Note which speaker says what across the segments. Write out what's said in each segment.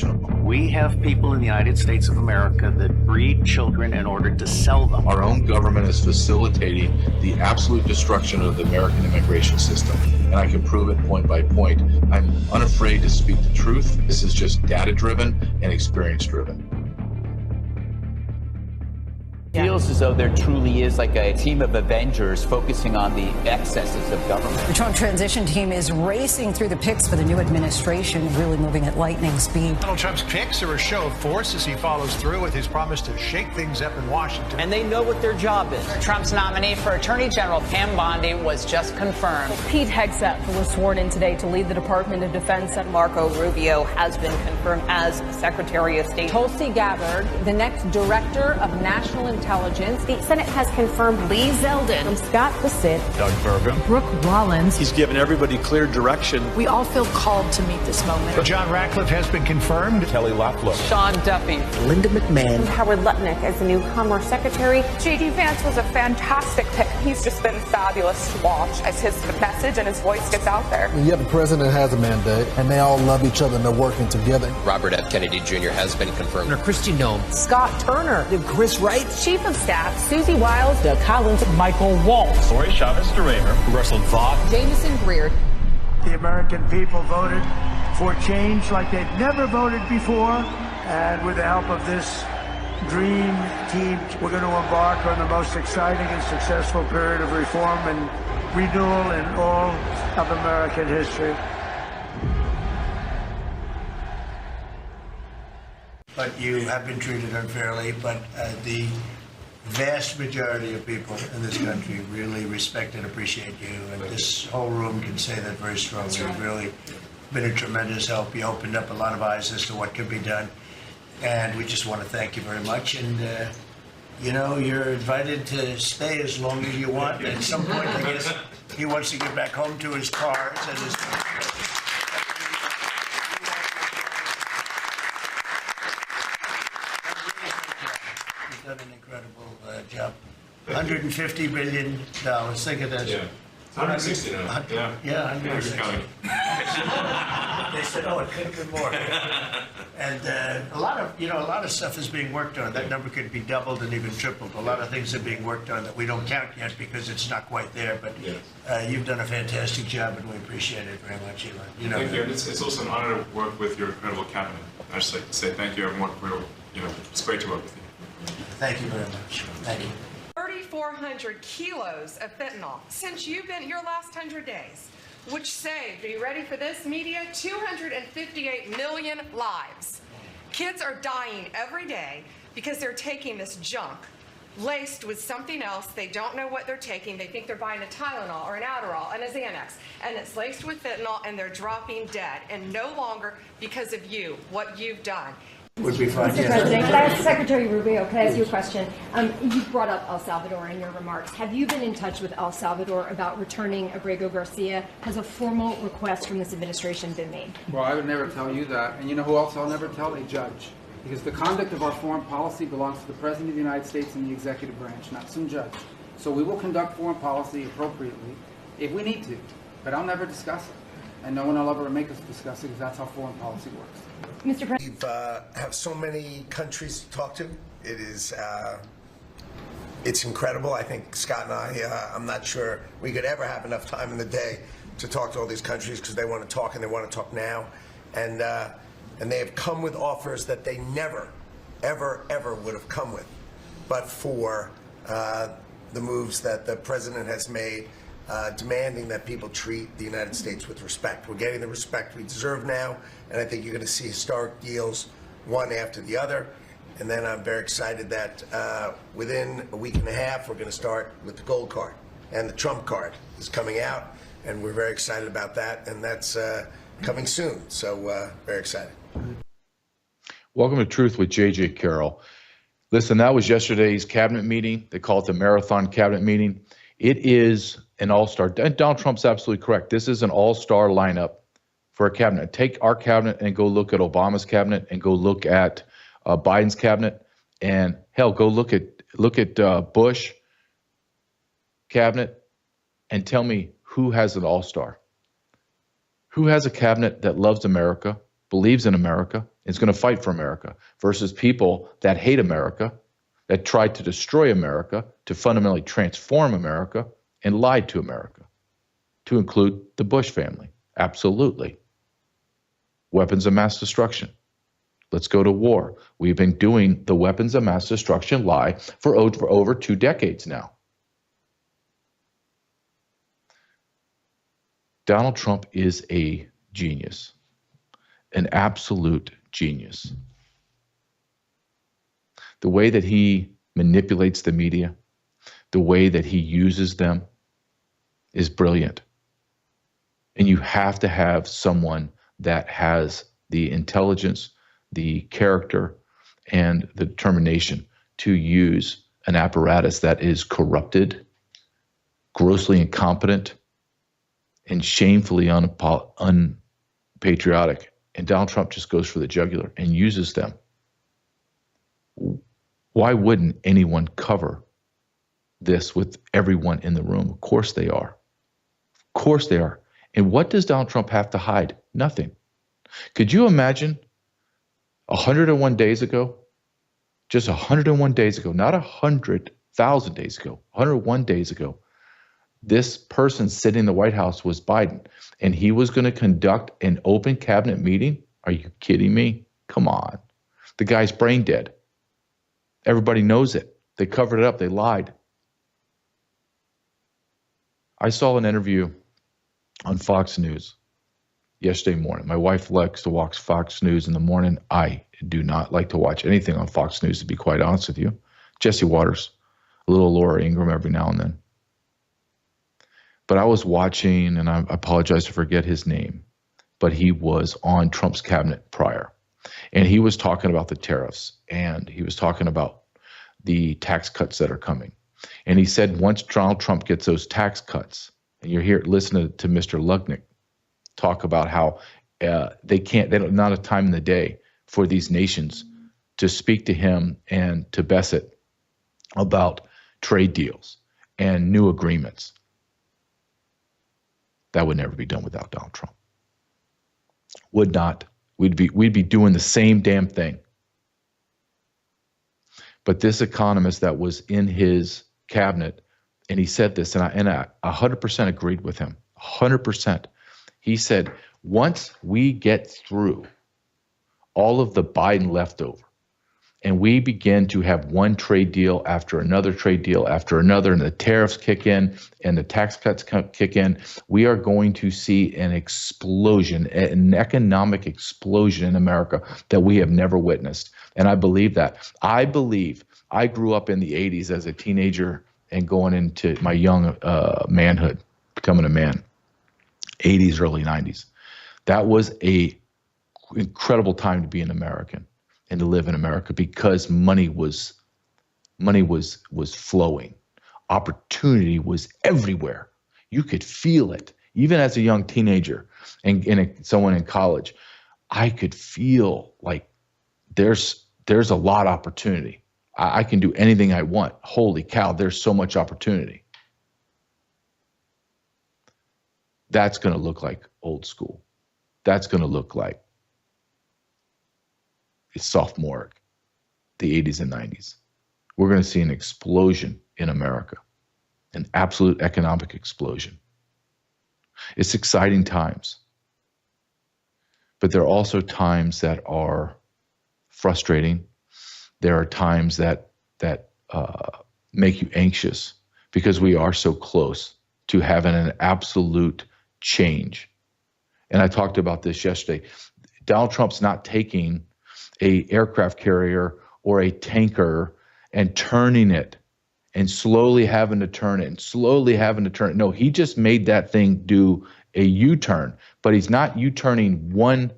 Speaker 1: unimaginable.
Speaker 2: We have people in the United States of America that breed children in order to sell them.
Speaker 1: Our own government is facilitating the absolute destruction of the American immigration system, and I can prove it point by point. I'm unafraid to speak the truth. This is just data-driven and experience-driven.
Speaker 3: Feels as though there truly is like a team of Avengers focusing on the excesses of government.
Speaker 4: The Trump transition team is racing through the picks for the new administration, really moving at lightning speed.
Speaker 5: Donald Trump's picks are a show of force as he follows through with his promise to shake things up in Washington.
Speaker 3: And they know what their job is.
Speaker 6: Trump's nominee for Attorney General Pam Bondi was just confirmed.
Speaker 7: Pete Hegseth was sworn in today to lead the Department of Defense. And
Speaker 6: Marco Rubio has been confirmed as Secretary of State.
Speaker 7: Tulsi Gabbard, the next Director of National Intelligence.
Speaker 8: The Senate has confirmed Lee Zeldin,
Speaker 7: Scott Bassett,
Speaker 9: Doug Burgum,
Speaker 7: Brooke Rollins.
Speaker 9: He's given everybody clear direction.
Speaker 7: We all feel called to meet this moment.
Speaker 5: John Ratcliffe has been confirmed.
Speaker 9: Kelly Loeffler,
Speaker 6: Sean Duffy,
Speaker 10: Linda McMahon,
Speaker 8: Howard Lutnick as the new Commerce Secretary.
Speaker 11: J.D. Vance was a fantastic pick. He's just been fabulous to watch as his message and his voice gets out there.
Speaker 12: Yeah, the president has a mandate, and they all love each other, and they're working together.
Speaker 13: Robert F. Kennedy Jr. has been confirmed.
Speaker 10: Christy Nome,
Speaker 4: Scott Turner,
Speaker 10: Chris Wright,
Speaker 8: Chief of Staff Susie Wiles,
Speaker 7: Doug Collins,
Speaker 9: Michael Waltz, Lori Chavez DeRamer, Russell Vaught,
Speaker 7: Jameson Greer.
Speaker 5: The American people voted for change like they'd never voted before. And with the help of this dream team, we're going to embark on the most exciting and successful period of reform and renewal in all of American history. But you have been treated unfairly, but the vast majority of people in this country really respect and appreciate you, and this whole room can say that very strongly. You've really been a tremendous help. You opened up a lot of eyes as to what can be done, and we just want to thank you very much. And you know, you're invited to stay as long as you want. At some point, I guess he wants to get back home to his cars and his. Done an incredible job. $150 billion. Think of that.
Speaker 14: Yeah. 160 now.
Speaker 5: Yeah, 160. They said, oh, it could have been more. And a lot of stuff is being worked on. That number could be doubled and even tripled. A lot of things are being worked on that we don't count yet because it's not quite there. But you've done a fantastic job, and we appreciate it very much, Elon. You know,
Speaker 14: thank you. And it's also an honor to work with your incredible cabinet. I just like to say thank you, everyone. It's great to work with you.
Speaker 5: Thank you very much. Thank you.
Speaker 11: 3,400 kilos of fentanyl since you've been your last 100 days, which saved, are you ready for this, media? 258 million lives. Kids are dying every day because they're taking this junk laced with something else. They don't know what they're taking. They think they're buying a Tylenol or an Adderall and a Xanax, and it's laced with fentanyl, and they're dropping dead, and no longer because of you, what you've done.
Speaker 5: Would be fine.
Speaker 8: Mr. President, could I ask Secretary Rubio, could I ask you a question? You brought up El Salvador in your remarks. Have you been in touch with El Salvador about returning Abrego Garcia? Has a formal request from this administration been made?
Speaker 15: Well, I would never tell you that. And you know who else I'll never tell? A judge. Because the conduct of our foreign policy belongs to the President of the United States and the executive branch, not some judge. So we will conduct foreign policy appropriately if we need to. But I'll never discuss it. And no one will ever make us discuss it because that's how foreign policy works.
Speaker 8: Mr. President.
Speaker 5: We have so many countries to talk to. It is, it's incredible. I think Scott and I'm not sure we could ever have enough time in the day to talk to all these countries because they want to talk and they want to talk now. And they have come with offers that they never, ever would have come with, but for the moves that the president has made, demanding that people treat the United States with respect. We're getting the respect we deserve now, and I think you're going to see historic deals, one after the other. And then I'm very excited that within a week and a half, we're going to start with the gold card. And the Trump card is coming out, and we're very excited about that, and that's coming soon. So very excited.
Speaker 1: Welcome to Truth with J.J. Carrell. Listen, that was yesterday's cabinet meeting. They call it the marathon cabinet meeting. It is an all-star. And Donald Trump's absolutely correct. This is an all-star lineup for a cabinet. Take our cabinet and go look at Obama's cabinet and go look at Biden's cabinet. And hell, go look at Bush cabinet and tell me who has an all-star. Who has a cabinet that loves America, believes in America, is going to fight for America, versus people that hate America, that tried to destroy America, to fundamentally transform America, and lied to America, to include the Bush family. Absolutely. Weapons of mass destruction. Let's go to war. We've been doing the weapons of mass destruction lie for over 2 decades now. Donald Trump is a genius, an absolute genius. The way that he manipulates the media, the way that he uses them is brilliant. And you have to have someone that has the intelligence, the character, and the determination to use an apparatus that is corrupted, grossly incompetent, and shamefully unpatriotic. And Donald Trump just goes for the jugular and uses them. Why wouldn't anyone cover this with everyone in the room? Of course they are. Of course they are. And what does Donald Trump have to hide? Nothing. Could you imagine 101 days ago, just 101 days ago, not 100,000 days ago, 101 days ago, this person sitting in the White House was Biden, and he was going to conduct an open cabinet meeting? Are you kidding me? Come on. The guy's brain dead. Everybody knows it. They covered it up. They lied. I saw an interview on Fox News yesterday morning. My wife likes to watch Fox News in the morning. I do not like to watch anything on Fox News, to be quite honest with you. Jesse Waters, a little Laura Ingraham every now and then. But I was watching, and I apologize to forget his name, but he was on Trump's cabinet prior. And he was talking about the tariffs, and he was talking about the tax cuts that are coming. And he said once Donald Trump gets those tax cuts, and you're here listening to Mr. Lugnick talk about how they don't, not a time in the day for these nations to speak to him and to Bessett about trade deals and new agreements. That would never be done without Donald Trump. Would not. We'd be doing the same damn thing. But this economist that was in his cabinet, and he said this, and I 100% agreed with him, 100%. He said, once we get through all of the Biden leftover, and we begin to have one trade deal after another trade deal after another, and the tariffs kick in and the tax cuts kick in, we are going to see an explosion, an economic explosion in America that we have never witnessed. And I believe that. I grew up in the 80s as a teenager and going into my young manhood, becoming a man, 80s, early 90s. That was a incredible time to be an American and to live in America, because money was flowing. Opportunity was everywhere. You could feel it. Even as a young teenager and someone in college, I could feel like there's a lot of opportunity. I can do anything I want. Holy cow, there's so much opportunity. That's going to look like old school. That's going to look like it's sophomoric, the 80s and 90s. We're going to see an explosion in America, an absolute economic explosion. It's exciting times, but there are also times that are frustrating. There are times that make you anxious, because we are so close to having an absolute change. And I talked about this yesterday. Donald Trump's not taking a aircraft carrier or a tanker and turning it and slowly having to turn it and slowly having to turn it. No, he just made that thing do a U-turn, but he's not U-turning one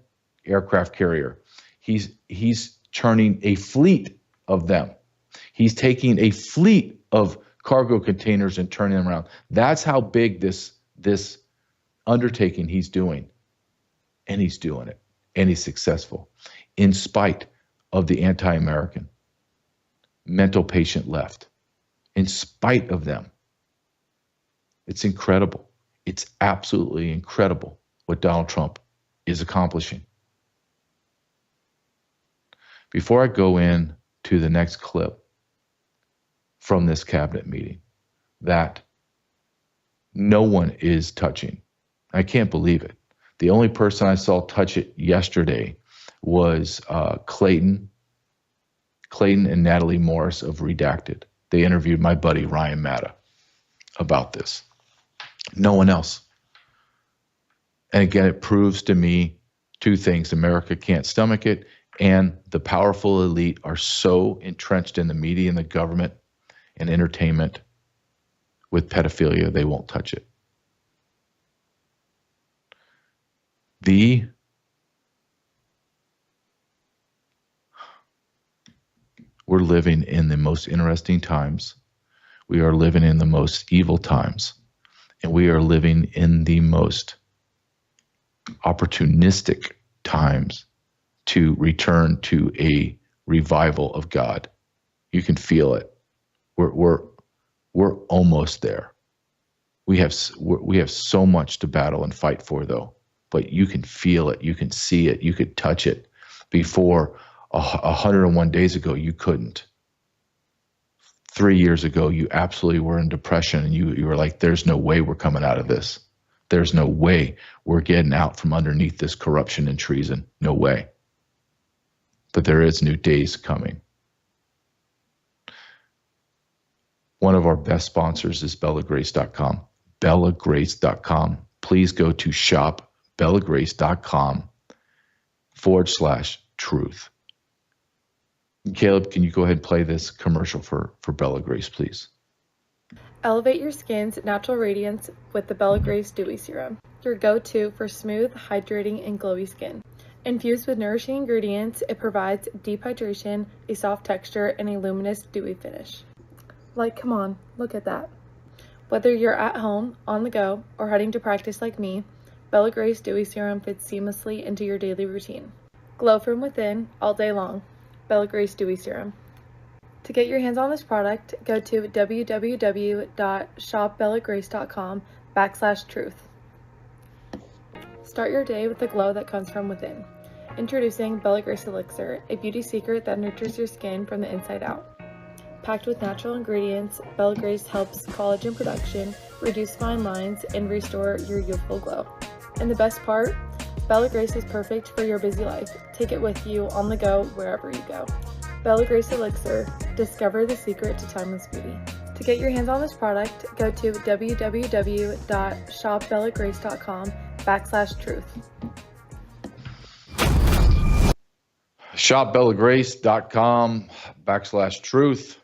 Speaker 1: aircraft carrier. He's turning a fleet of them. He's taking a fleet of cargo containers and turning them around. That's how big this undertaking he's doing. And he's doing it. And he's successful, in spite of the anti-American mental patient left. In spite of them. It's incredible. It's absolutely incredible what Donald Trump is accomplishing. before I go in to the next clip from this cabinet meeting, that no one is touching. I can't believe it. The only person I saw touch it yesterday was Clayton and Natalie Morris of Redacted. They interviewed my buddy Ryan Matta about this. No one else. And again, it proves to me two things. America can't stomach it, and the powerful elite are so entrenched in the media and the government and entertainment with pedophilia, they won't touch it. We're living in the most interesting times. We are living in the most evil times. And we are living in the most opportunistic times to return to a revival of God. You can feel it. We're almost there. We have so much to battle and fight for, though. But you can feel it. You can see it. You could touch it. Before 101 days ago, you couldn't. 3 years ago, you absolutely were in depression, and you were like, there's no way we're coming out of this. There's no way we're getting out from underneath this corruption and treason. No way. But there is new days coming. One of our best sponsors is bellagrace.com. bellagrace.com. Please go to shopbellagrace.com/truth. Caleb, can you go ahead and play this commercial for Bella Grace, please?
Speaker 10: Elevate your skin's natural radiance with the Bella Grace Dewy Serum, your go-to for smooth, hydrating, and glowy skin. Infused with nourishing ingredients, it provides deep hydration, a soft texture, and a luminous, dewy finish. Like, come on, look at that. Whether you're at home, on the go, or heading to practice like me, Bella Grace Dewy Serum fits seamlessly into your daily routine. Glow from within all day long. Bella Grace Dewy Serum. To get your hands on this product, go to www.shopbellagrace.com/truth. Start your day with the glow that comes from within. Introducing Bella Grace Elixir, a beauty secret that nurtures your skin from the inside out. Packed with natural ingredients, Bella Grace helps collagen production, reduce fine lines, and restore your youthful glow. And the best part? Bella Grace is perfect for your busy life. Take it with you on the go wherever you go. Bella Grace Elixir. Discover the secret to timeless beauty. To get your hands on this product, go to www.shopbellagrace.com/truth.
Speaker 1: Shopbellagrace.com/truth.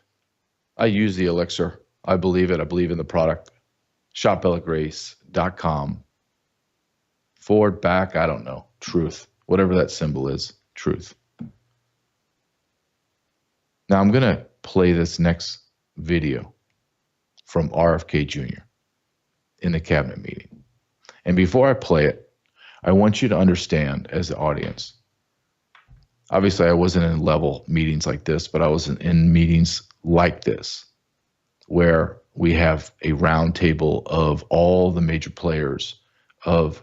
Speaker 1: I use the elixir. I believe it. I believe in the product. Shopbellagrace.com/ I don't know, truth, whatever that symbol is, truth. Now I'm going to play this next video from RFK Jr. in the cabinet meeting. And before I play it, I want you to understand as the audience, obviously I wasn't in level meetings like this, but I was in meetings like this, where we have a round table of all the major players of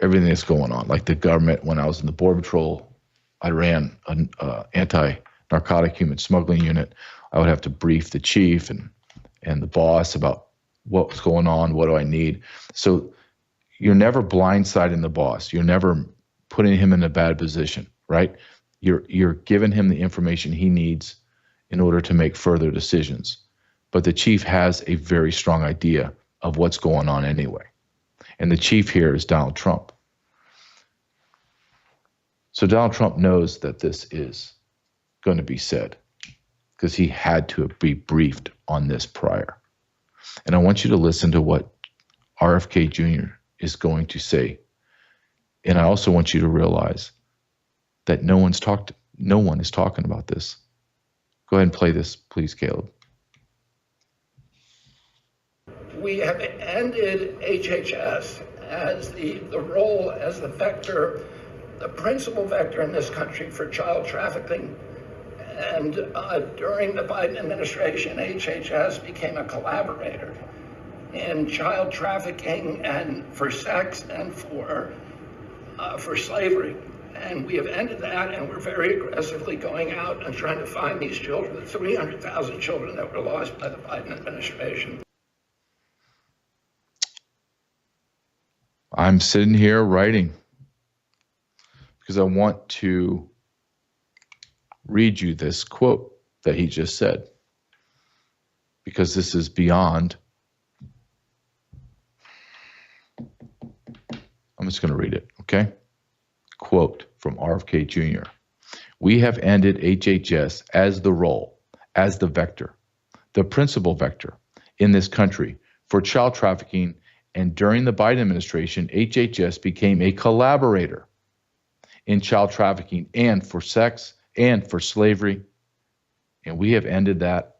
Speaker 1: everything that's going on. Like the government, when I was in the Border Patrol, I ran an anti-narcotic human smuggling unit. I would have to brief the chief and the boss about what's going on, what do I need. So you're never blindsiding the boss. You're never putting him in a bad position, right? You're giving him the information he needs in order to make further decisions. But the chief has a very strong idea of what's going on anyway. And the chief here is Donald Trump. So Donald Trump knows that this is going to be said because he had to be briefed on this prior. And I want you to listen to what RFK Jr. is going to say. And I also want you to realize that no one is talking about this. Go ahead and play this, please, Caleb.
Speaker 16: We have ended HHS as the role as the vector, the principal vector in this country for child trafficking. And during the Biden administration, HHS became a collaborator in child trafficking and for sex and for slavery. And we have ended that, and we're very aggressively going out and trying to find these children, the 300,000 children that were lost by the Biden administration.
Speaker 1: I'm sitting here writing because I want to read you this quote that he just said, because this is beyond. I'm just going to read it, okay? Quote from RFK Jr. "We have ended HHS as the role, as the vector, the principal vector in this country for child trafficking, and during the Biden administration, HHS became a collaborator in child trafficking and for sex and for slavery. And we have ended that,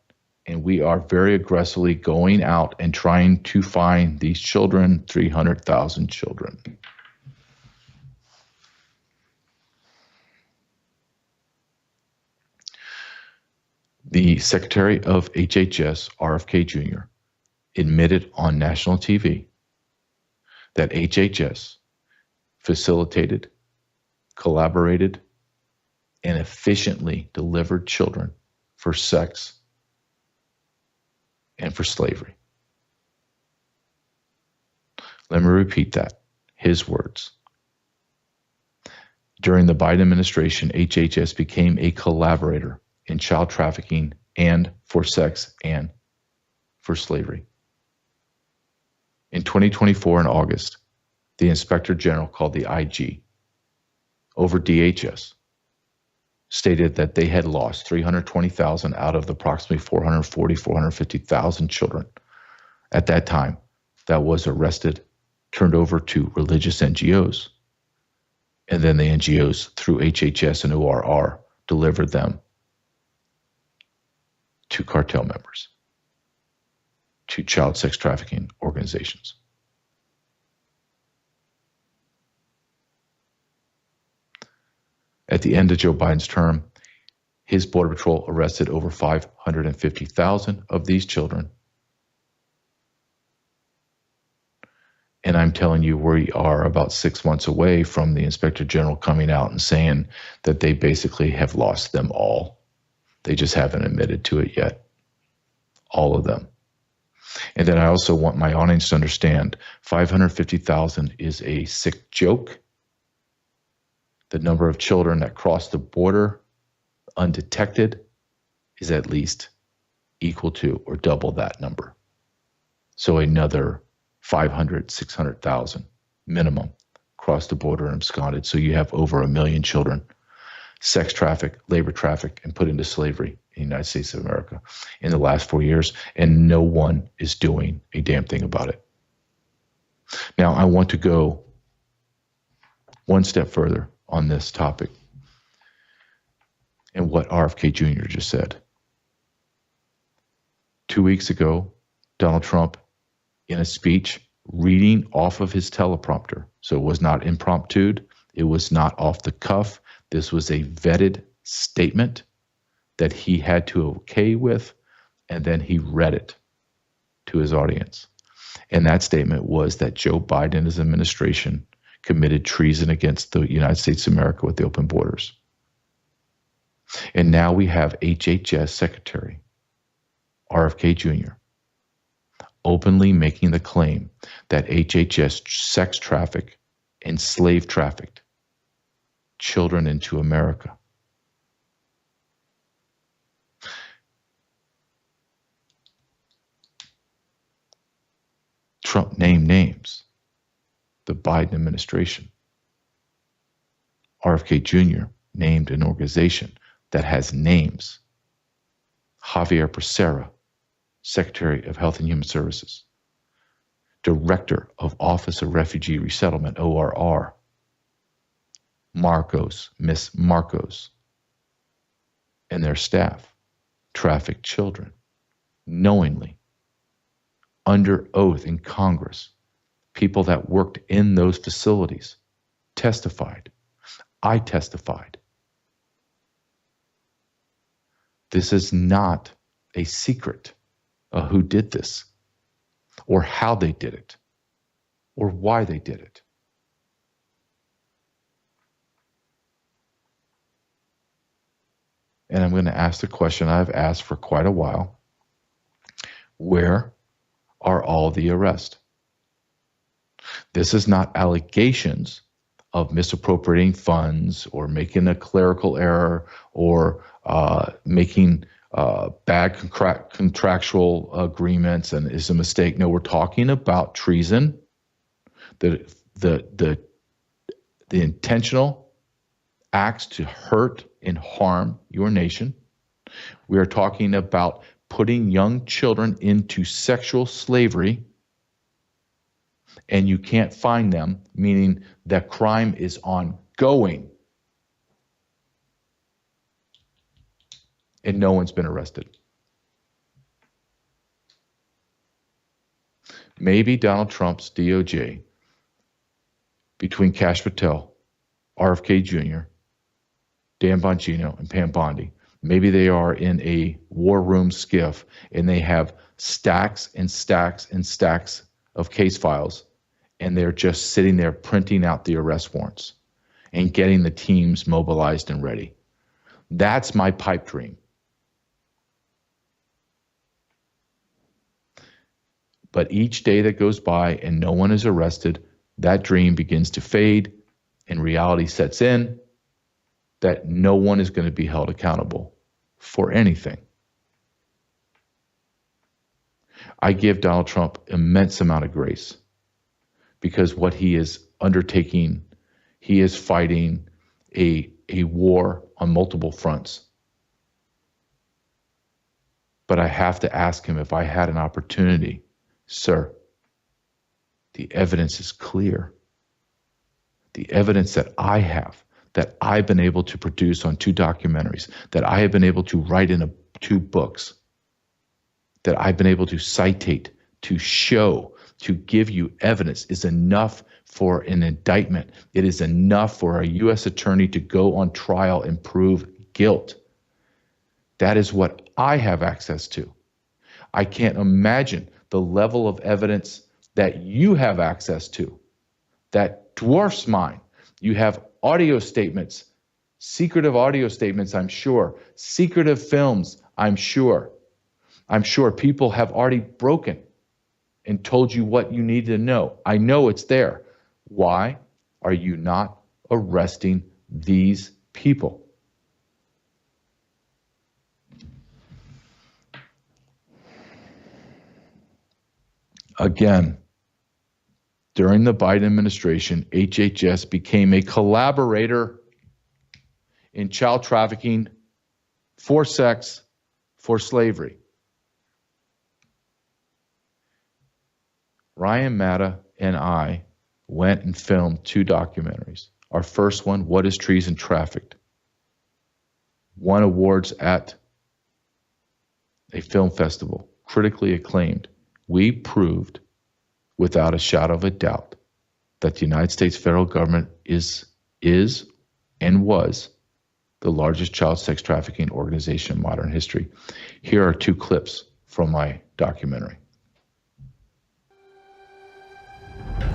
Speaker 1: and we are very aggressively going out and trying to find these children, 300,000 children." The Secretary of HHS, RFK Jr., admitted on national TV that HHS facilitated, collaborated, and efficiently delivered children for sex and for slavery. Let me repeat that, his words. During the Biden administration, HHS became a collaborator in child trafficking and for sex and for slavery. In 2024, in August, the Inspector General, called the IG, over DHS, stated that they had lost 320,000 out of the approximately 450,000 children at that time that was arrested, turned over to religious NGOs. And then the NGOs, through HHS and ORR, delivered them to cartel members, to child sex trafficking organizations. At the end of Joe Biden's term, his Border Patrol arrested over 550,000 of these children. And I'm telling you, we are about 6 months away from the Inspector General coming out and saying that they basically have lost them all. They just haven't admitted to it yet. All of them. And then I also want my audience to understand 550,000 is a sick joke. The number of children that cross the border undetected is at least equal to or double that number. So another 500, 600,000 minimum cross the border and absconded. So you have over 1 million children sex trafficked, labor trafficked, and put into slavery in the United States of America in the last 4 years, and no one is doing a damn thing about it. Now, I want to go one step further on this topic and what RFK Jr. just said. 2 weeks ago, Donald Trump, in a speech, reading off of his teleprompter, so it was not impromptu, it was not off the cuff, this was a vetted statement that he had to okay with, and then he read it to his audience. And that statement was that Joe Biden and his administration committed treason against the United States of America with the open borders. And now we have HHS Secretary RFK Jr. openly making the claim that HHS sex trafficked and slave trafficked children into America. Trump named names. The Biden administration. RFK Jr. named an organization that has names. Javier Becerra, Secretary of Health and Human Services. Director of Office of Refugee Resettlement, ORR. Marcos, Miss Marcos, and their staff trafficked children knowingly, under oath in Congress. People that worked in those facilities testified. I testified. This is not a secret of who did this, or how they did it, or why they did it. and I'm going to ask the question I've asked for quite a while. Where are all the arrests? This is not allegations of misappropriating funds or making a clerical error or making bad contractual agreements and is a mistake. No, we're talking about treason, the intentional acts to hurt and harm your nation. We are talking about putting young children into sexual slavery, and you can't find them, meaning that crime is ongoing and no one's been arrested. Maybe Donald Trump's DOJ, between Kash Patel, RFK Jr., Dan Bongino, and Pam Bondi, maybe they are in a war room skiff and they have stacks and stacks and stacks of case files, and they're just sitting there printing out the arrest warrants and getting the teams mobilized and ready. That's my pipe dream. But each day that goes by and no one is arrested, that dream begins to fade and reality sets in that no one is going to be held accountable for anything. I give Donald Trump immense amount of grace because what he is undertaking, he is fighting a war on multiple fronts. But I have to ask him, if I had an opportunity, sir, the evidence is clear. The evidence that I have, that I've been able to produce on 2 documentaries, that I have been able to write in 2 books, that I've been able to citate, to show, to give you evidence is enough for an indictment. It is enough for a U.S. attorney to go on trial and prove guilt. That is what I have access to. I can't imagine the level of evidence that you have access to that dwarfs mine. You have audio statements, secretive audio statements, I'm sure, secretive films, I'm sure. I'm sure people have already broken and told you what you need to know. I know it's there. Why are you not arresting these people? Again, during the Biden administration, HHS became a collaborator in child trafficking, for sex, for slavery. Ryan Matta and I went and filmed 2 documentaries. Our first one, What is Treason Trafficked? Won awards at a film festival, critically acclaimed. We proved without a shadow of a doubt that the United States federal government is and was the largest child sex trafficking organization in modern history. Here are 2 clips from my documentary.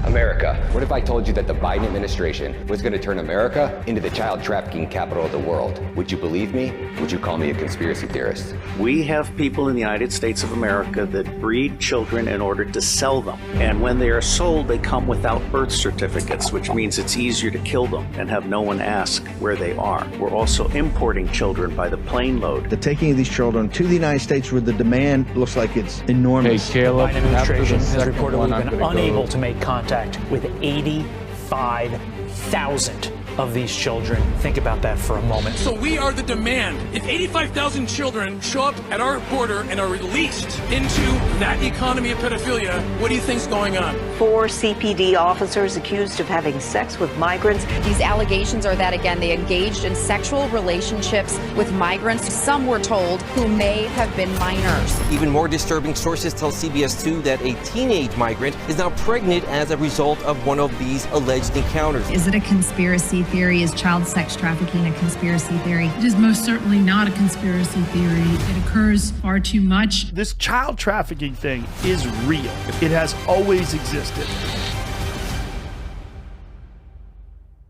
Speaker 13: America. What if I told you that the Biden administration was going to turn America into the child trafficking capital of the world? Would you believe me? Would you call me a conspiracy theorist?
Speaker 2: We have people in the United States of America that breed children in order to sell them. And when they are sold, they come without birth certificates, which means it's easier to kill them and have no one ask where they are. We're also importing children by the plane load.
Speaker 17: The taking of these children to the United States where the demand looks like it's enormous.
Speaker 1: Hey, Caleb,
Speaker 18: the Biden administration has reportedly been unable
Speaker 1: go.
Speaker 18: To make contact with 85,000 of these children. Think about that for a moment.
Speaker 19: So we are the demand. If 85,000 children show up at our border and are released into that economy of pedophilia, what do you think's going on?
Speaker 20: 4 CPD officers accused of having sex with migrants.
Speaker 21: These allegations are that, again, they engaged in sexual relationships with migrants, some were told, who may have been minors.
Speaker 22: Even more disturbing, sources tell CBS 2 that a teenage migrant is now pregnant as a result of one of these alleged encounters.
Speaker 23: Is it a conspiracy theory? Is child sex trafficking a conspiracy theory?
Speaker 24: It is most certainly not a conspiracy theory. It occurs far too much.
Speaker 25: This child trafficking thing is real. It has always existed.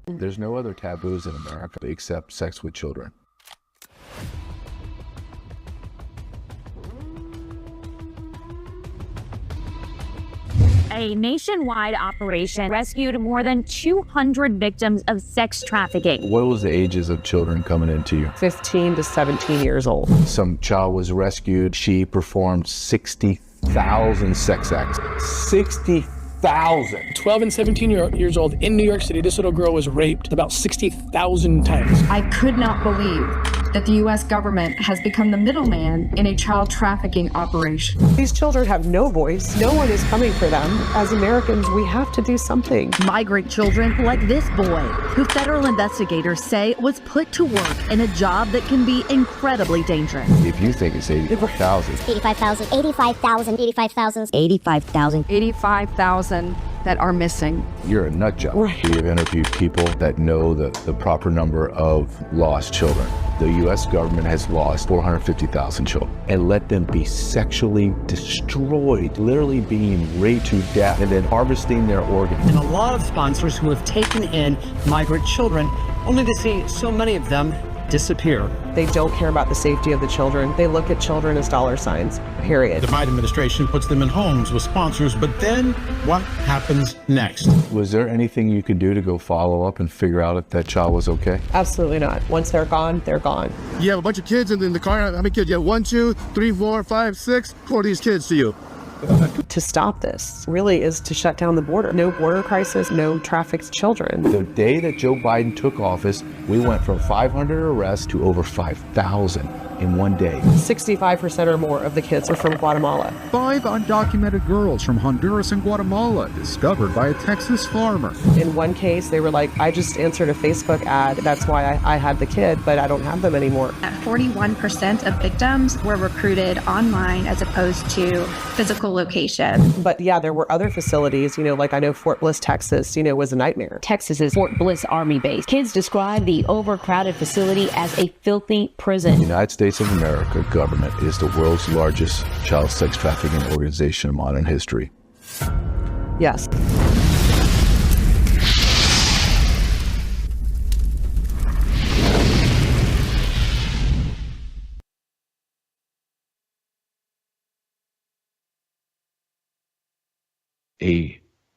Speaker 26: There's no other taboos in America except sex with children.
Speaker 3: a nationwide operation rescued more than 200 victims of sex trafficking.
Speaker 1: What was the ages of children coming into you?
Speaker 4: 15 to 17 years old.
Speaker 1: Some child was rescued. She performed 60,000 sex acts. 60,000.
Speaker 19: 12 and 17 years old in New York City, this little girl was raped about 60,000 times.
Speaker 6: I could not believe that the U.S. government has become the middleman in a child trafficking operation.
Speaker 4: These children have no voice. No one is coming for them. As Americans, we have to do something.
Speaker 9: Migrant children like this boy, who federal investigators say was put to work in a job that can be incredibly dangerous.
Speaker 1: If you think it's 85,000.
Speaker 9: 85,000. 85,000. 85,000. 85,000. 85,000 that are missing.
Speaker 1: You're a nut job. Right. We have interviewed people that know the proper number of lost children. The U.S. government has lost 450,000 children and let them be sexually destroyed, literally being raped to death and then harvesting their organs.
Speaker 12: And a lot of sponsors who have taken in migrant children only to see so many of them disappear.
Speaker 4: They don't care about the safety of the children. They look at children as dollar signs, period.
Speaker 26: The Biden administration puts them in homes with sponsors, but then what happens next?
Speaker 1: Was there anything you could do to go follow up and figure out if that child was okay?
Speaker 4: Absolutely not. Once they're gone, they're gone.
Speaker 27: You have a bunch of kids in the car. How many kids? You have 1, 2, 3, 4, 5, 6. Who are these kids to you?
Speaker 4: To stop this really is to shut down the border. No border crisis, no trafficked children.
Speaker 1: The day that Joe Biden took office, we went from 500 arrests to over 5,000 in one day.
Speaker 4: 65% or more of the kids are from Guatemala.
Speaker 28: 5 undocumented girls from Honduras and Guatemala discovered by a Texas farmer.
Speaker 4: In one case, they were like, I just answered a Facebook ad. That's why I had the kid, but I don't have them anymore.
Speaker 6: 41% of victims were recruited online as opposed to physical location.
Speaker 4: But yeah, there were other facilities, like I know Fort Bliss, Texas, was a nightmare.
Speaker 9: Texas's Fort Bliss Army base. Kids describe the overcrowded facility as a filthy prison.
Speaker 1: The United States of America government is the world's largest child sex trafficking organization in modern history.
Speaker 4: Yes.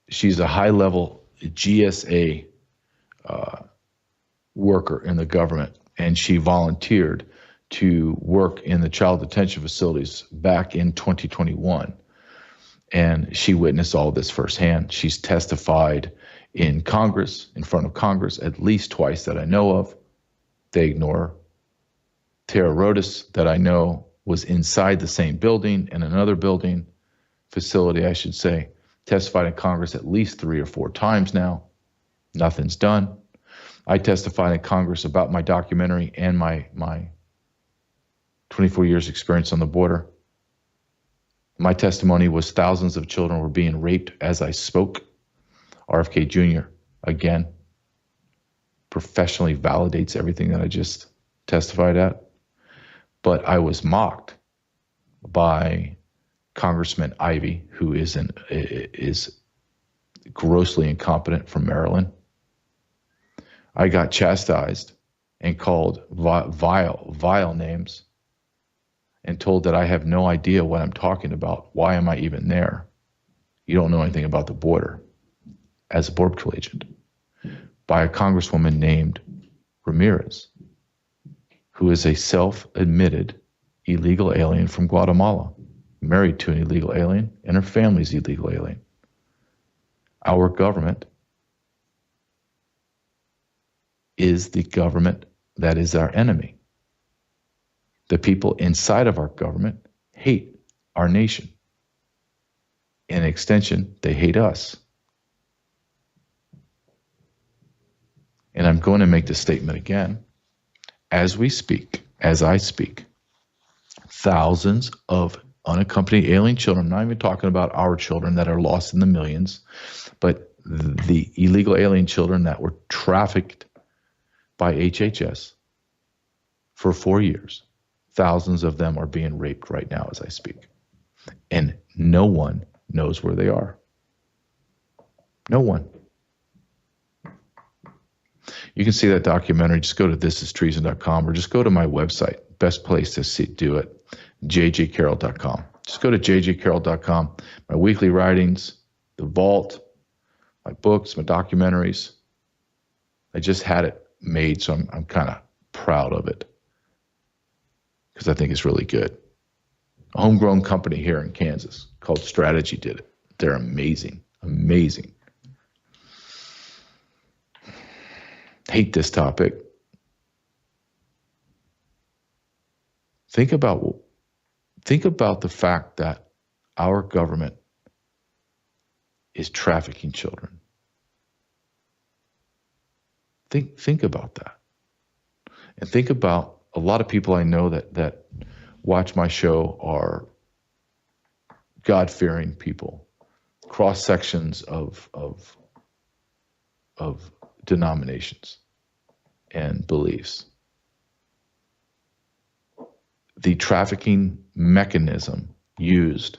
Speaker 1: She's a high-level GSA worker in the government, and she volunteered to work in the child detention facilities back in 2021. And she witnessed all of this firsthand. She's testified in Congress, in front of Congress, at least twice that I know of. They ignore her. Tara Rodas, that I know, was inside the same building, in another building, facility, I should say, testified in Congress at least 3 or 4 times now. Nothing's done. I testified in Congress about my documentary and my 24 years experience on the border. My testimony was thousands of children were being raped as I spoke. RFK Jr., again, professionally validates everything that I just testified at. But I was mocked by Congressman Ivey, who is grossly incompetent from Maryland. I got chastised and called vile names and told that I have no idea what I'm talking about. Why am I even there? You don't know anything about the border, as a Border Patrol agent, by a congresswoman named Ramirez, who is a self-admitted illegal alien from Guatemala, married to an illegal alien, and her family's illegal alien. Our government is the government that is our enemy. The people inside of our government hate our nation. In extension, they hate us. And I'm going to make this statement again. As we speak, as I speak, thousands of unaccompanied alien children, I'm not even talking about our children that are lost in the millions, but the illegal alien children that were trafficked by HHS for 4 years, thousands of them are being raped right now as I speak. And no one knows where they are. No one. You can see that documentary. Just go to thisistreason.com or just go to my website. Best place to do it, jjcarrell.com. Just go to jjcarrell.com. My weekly writings, The Vault, my books, my documentaries. I just had it made, so I'm kind of proud of it because I think it's really good. A homegrown company here in Kansas called Strategy did it. They're amazing, amazing. Hate this topic. Think about the fact that our government is trafficking children. Think about that. And think about a lot of people I know that watch my show are God-fearing people, cross sections of denominations and beliefs. The trafficking mechanism used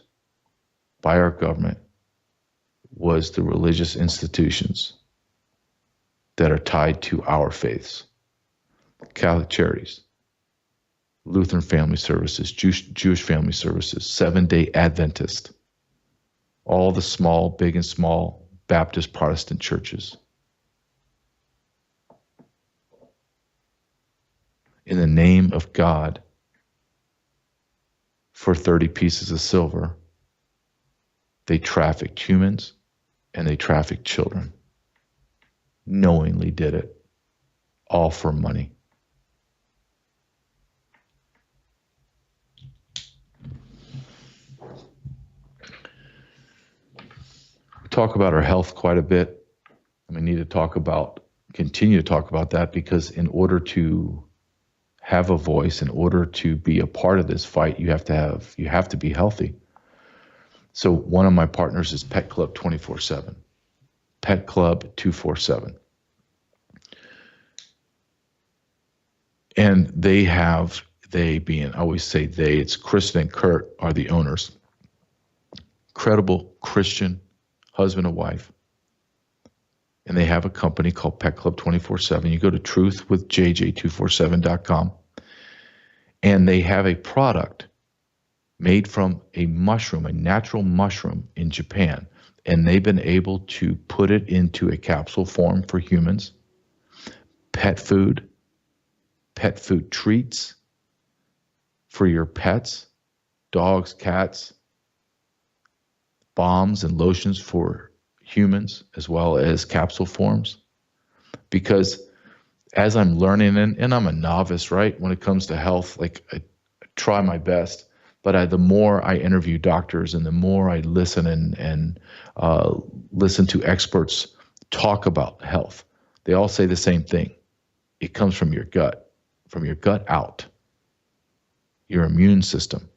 Speaker 1: by our government was the religious institutions that are tied to our faiths. Catholic Charities, Lutheran Family Services, Jewish Family Services, Seventh-day Adventist, all the small, big and small Baptist Protestant churches. In the name of God, for 30 pieces of silver, they trafficked humans and they trafficked children. Knowingly did it, all for money. We talk about our health quite a bit, and we need to continue to talk about that, because in order to have a voice, in order to be a part of this fight, you have to be healthy. So one of my partners is Pet Club 24/7. Pet Club 247. And I always say they, it's Kristen and Kurt are the owners. Credible Christian husband and wife. And they have a company called Pet Club 24/7. You go to truthwithjj247.com, and they have a product made from a mushroom, a natural mushroom in Japan. And they've been able to put it into a capsule form for humans, pet food treats for your pets, dogs, cats, balms and lotions for humans, as well as capsule forms. Because as I'm learning, and I'm a novice, right, when it comes to health, like I try my best, but the more I interview doctors and the more I listen and listen to experts talk about health, they all say the same thing. It comes from your gut out, your immune system.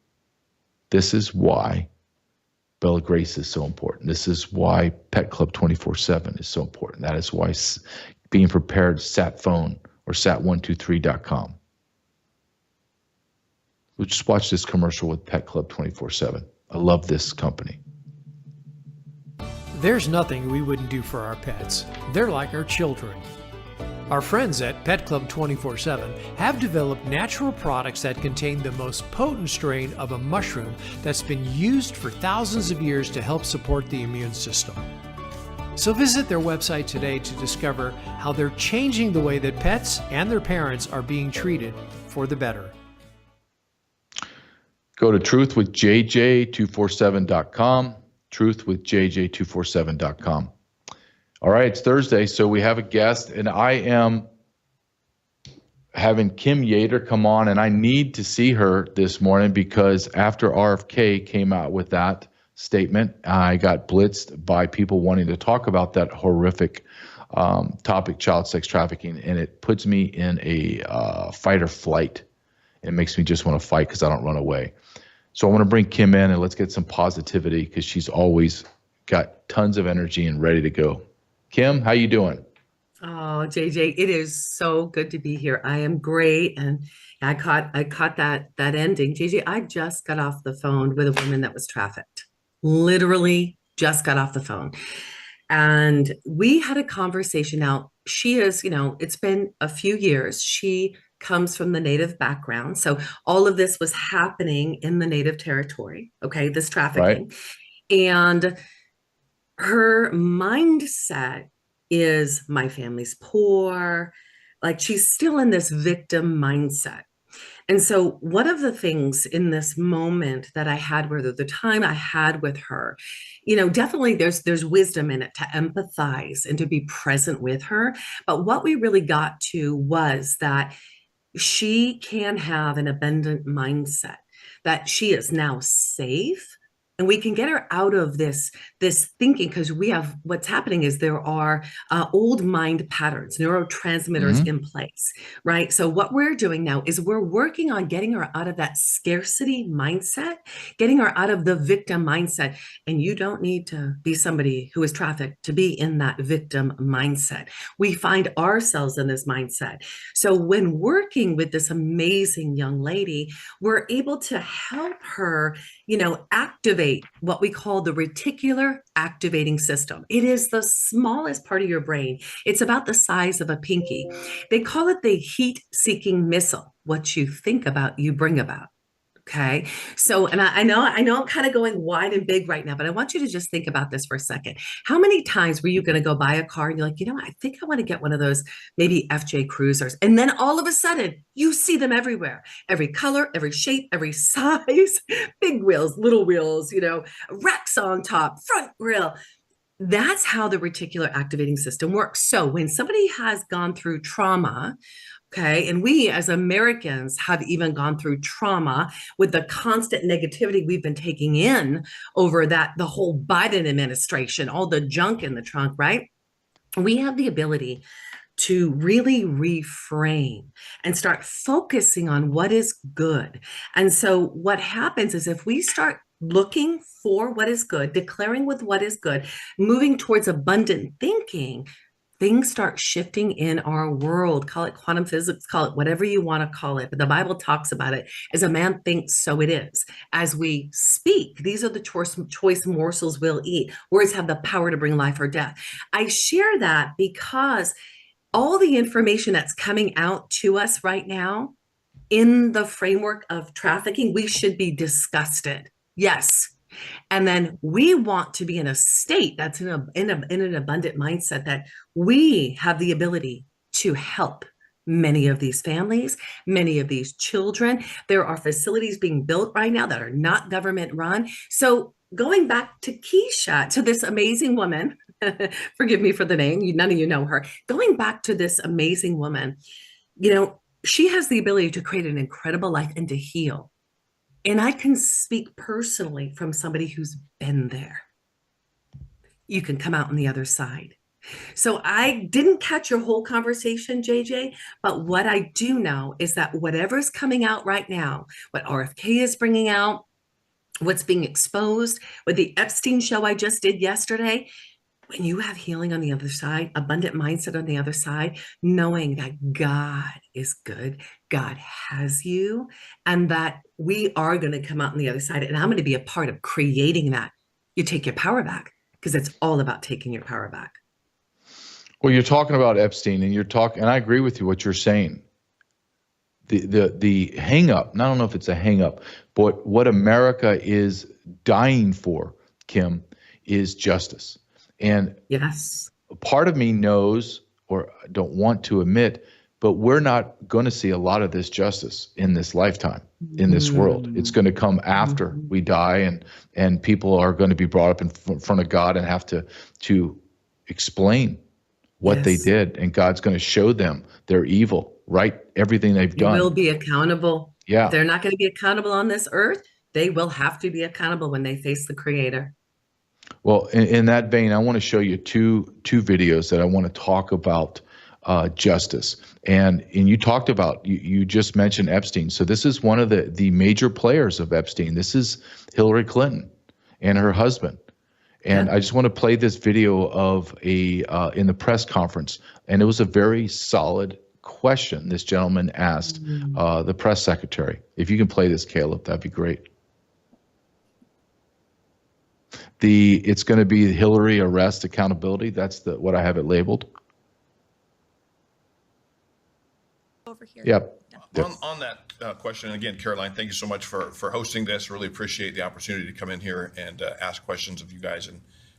Speaker 1: This is why Bella Grace is so important. This is why Pet Club 24/7 is so important. That is why being prepared, sat phone or sat123.com. We'll just watch this commercial with Pet Club 24/7. I love this company.
Speaker 5: There's nothing we wouldn't do for our pets. They're like our children. Our friends at Pet Club 24/7 have developed natural products that contain the most potent strain of a mushroom that's been used for thousands of years to help support the immune system. So visit their website today to discover how they're changing the way that pets and their parents are being treated for the better.
Speaker 1: Go to truthwithjj247.com, truthwithjj247.com. All right, it's Thursday, so we have a guest, and I am having Kim Yater come on, and I need to see her this morning because after RFK came out with that statement, I got blitzed by people wanting to talk about that horrific topic, child sex trafficking, and it puts me in a fight or flight. It makes me just want to fight because I don't run away. So I want to bring Kim in, and let's get some positivity because she's always got tons of energy and ready to go. Kim, how you doing?
Speaker 7: Oh, JJ, it is so good to be here. I am great, and I caught that ending. JJ, I just got off the phone with a woman that was trafficked. Literally just got off the phone. And we had a conversation. Now, she is, it's been a few years. She comes from the Native background. So all of this was happening in the Native territory, okay, this trafficking. Right. And her mindset is my family's poor. Like she's still in this victim mindset. And so one of the things in this moment that I had with her, the time I had with her, definitely there's wisdom in it to empathize and to be present with her. But what we really got to was that she can have an abundant mindset, that she is now safe. And we can get her out of this thinking, because what's happening is there are old mind patterns, neurotransmitters in place, right? So what we're doing now is we're working on getting her out of that scarcity mindset, getting her out of the victim mindset. And you don't need to be somebody who is trafficked to be in that victim mindset. We find ourselves in this mindset. So when working with this amazing young lady, we're able to help her, activate what we call the reticular activating system. It is the smallest part of your brain. It's about the size of a pinky. They call it the heat-seeking missile. What you think about, you bring about. Okay. So, and I know I'm kind of going wide and big right now, but I want you to just think about this for a second. How many times were you going to go buy a car and you're like, I think I want to get one of those maybe FJ Cruisers. And then all of a sudden you see them everywhere, every color, every shape, every size, big wheels, little wheels, racks on top, front grille. That's how the reticular activating system works. So when somebody has gone through trauma, okay, and we as Americans have even gone through trauma with the constant negativity we've been taking in over the whole Biden administration, all the junk in the trunk, right? We have the ability to really reframe and start focusing on what is good. And so what happens is if we start looking for what is good, declaring with what is good, moving towards abundant thinking, things start shifting in our world. Call it quantum physics, call it whatever you want to call it. But the Bible talks about it. As a man thinks, so it is. As we speak, these are the choice morsels we'll eat. Words have the power to bring life or death. I share that because all the information that's coming out to us right now in the framework of trafficking, we should be disgusted. Yes. And then we want to be in a state that's in an abundant mindset that we have the ability to help many of these families, many of these children. There are facilities being built right now that are not government run. So going back to Keisha, to this amazing woman, forgive me for the name, none of you know her, going back to this amazing woman, she has the ability to create an incredible life and to heal. And I can speak personally from somebody who's been there. You can come out on the other side. So I didn't catch your whole conversation, JJ, but what I do know is that whatever's coming out right now, what RFK is bringing out, what's being exposed, with the Epstein show I just did yesterday, when you have healing on the other side, abundant mindset on the other side, knowing that God is good, God has you, and that we are going to come out on the other side, and I'm going to be a part of creating that. You take your power back, because it's all about taking your power back.
Speaker 1: Well, you're talking about Epstein, and I agree with you what you're saying. The hang up, and I don't know if it's a hang up, but what America is dying for, Kim, is justice. And
Speaker 7: yes,
Speaker 1: part of me knows, or don't want to admit, but we're not going to see a lot of this justice in this lifetime, in this world. It's going to come after we die, and people are going to be brought up in front of God and have to explain what they did, and God's going to show them their evil, right? Everything they've done.
Speaker 7: They will be accountable.
Speaker 1: Yeah.
Speaker 7: If they're not going to be accountable on this earth, they will have to be accountable when they face the Creator.
Speaker 1: Well, in that vein, I want to show you two videos that I want to talk about justice. And you talked about, you just mentioned Epstein. So this is one of the major players of Epstein. This is Hillary Clinton and her husband. And I just want to play this video of in the press conference. And it was a very solid question this gentleman asked the press secretary. If you can play this, Caleb, that'd be great. It's going to be Hillary arrest accountability. That's what I have it labeled.
Speaker 2: Over here.
Speaker 1: Yep.
Speaker 8: On that question, and again, Caroline, thank you so much for hosting this. Really appreciate the opportunity to come in here and ask questions of you guys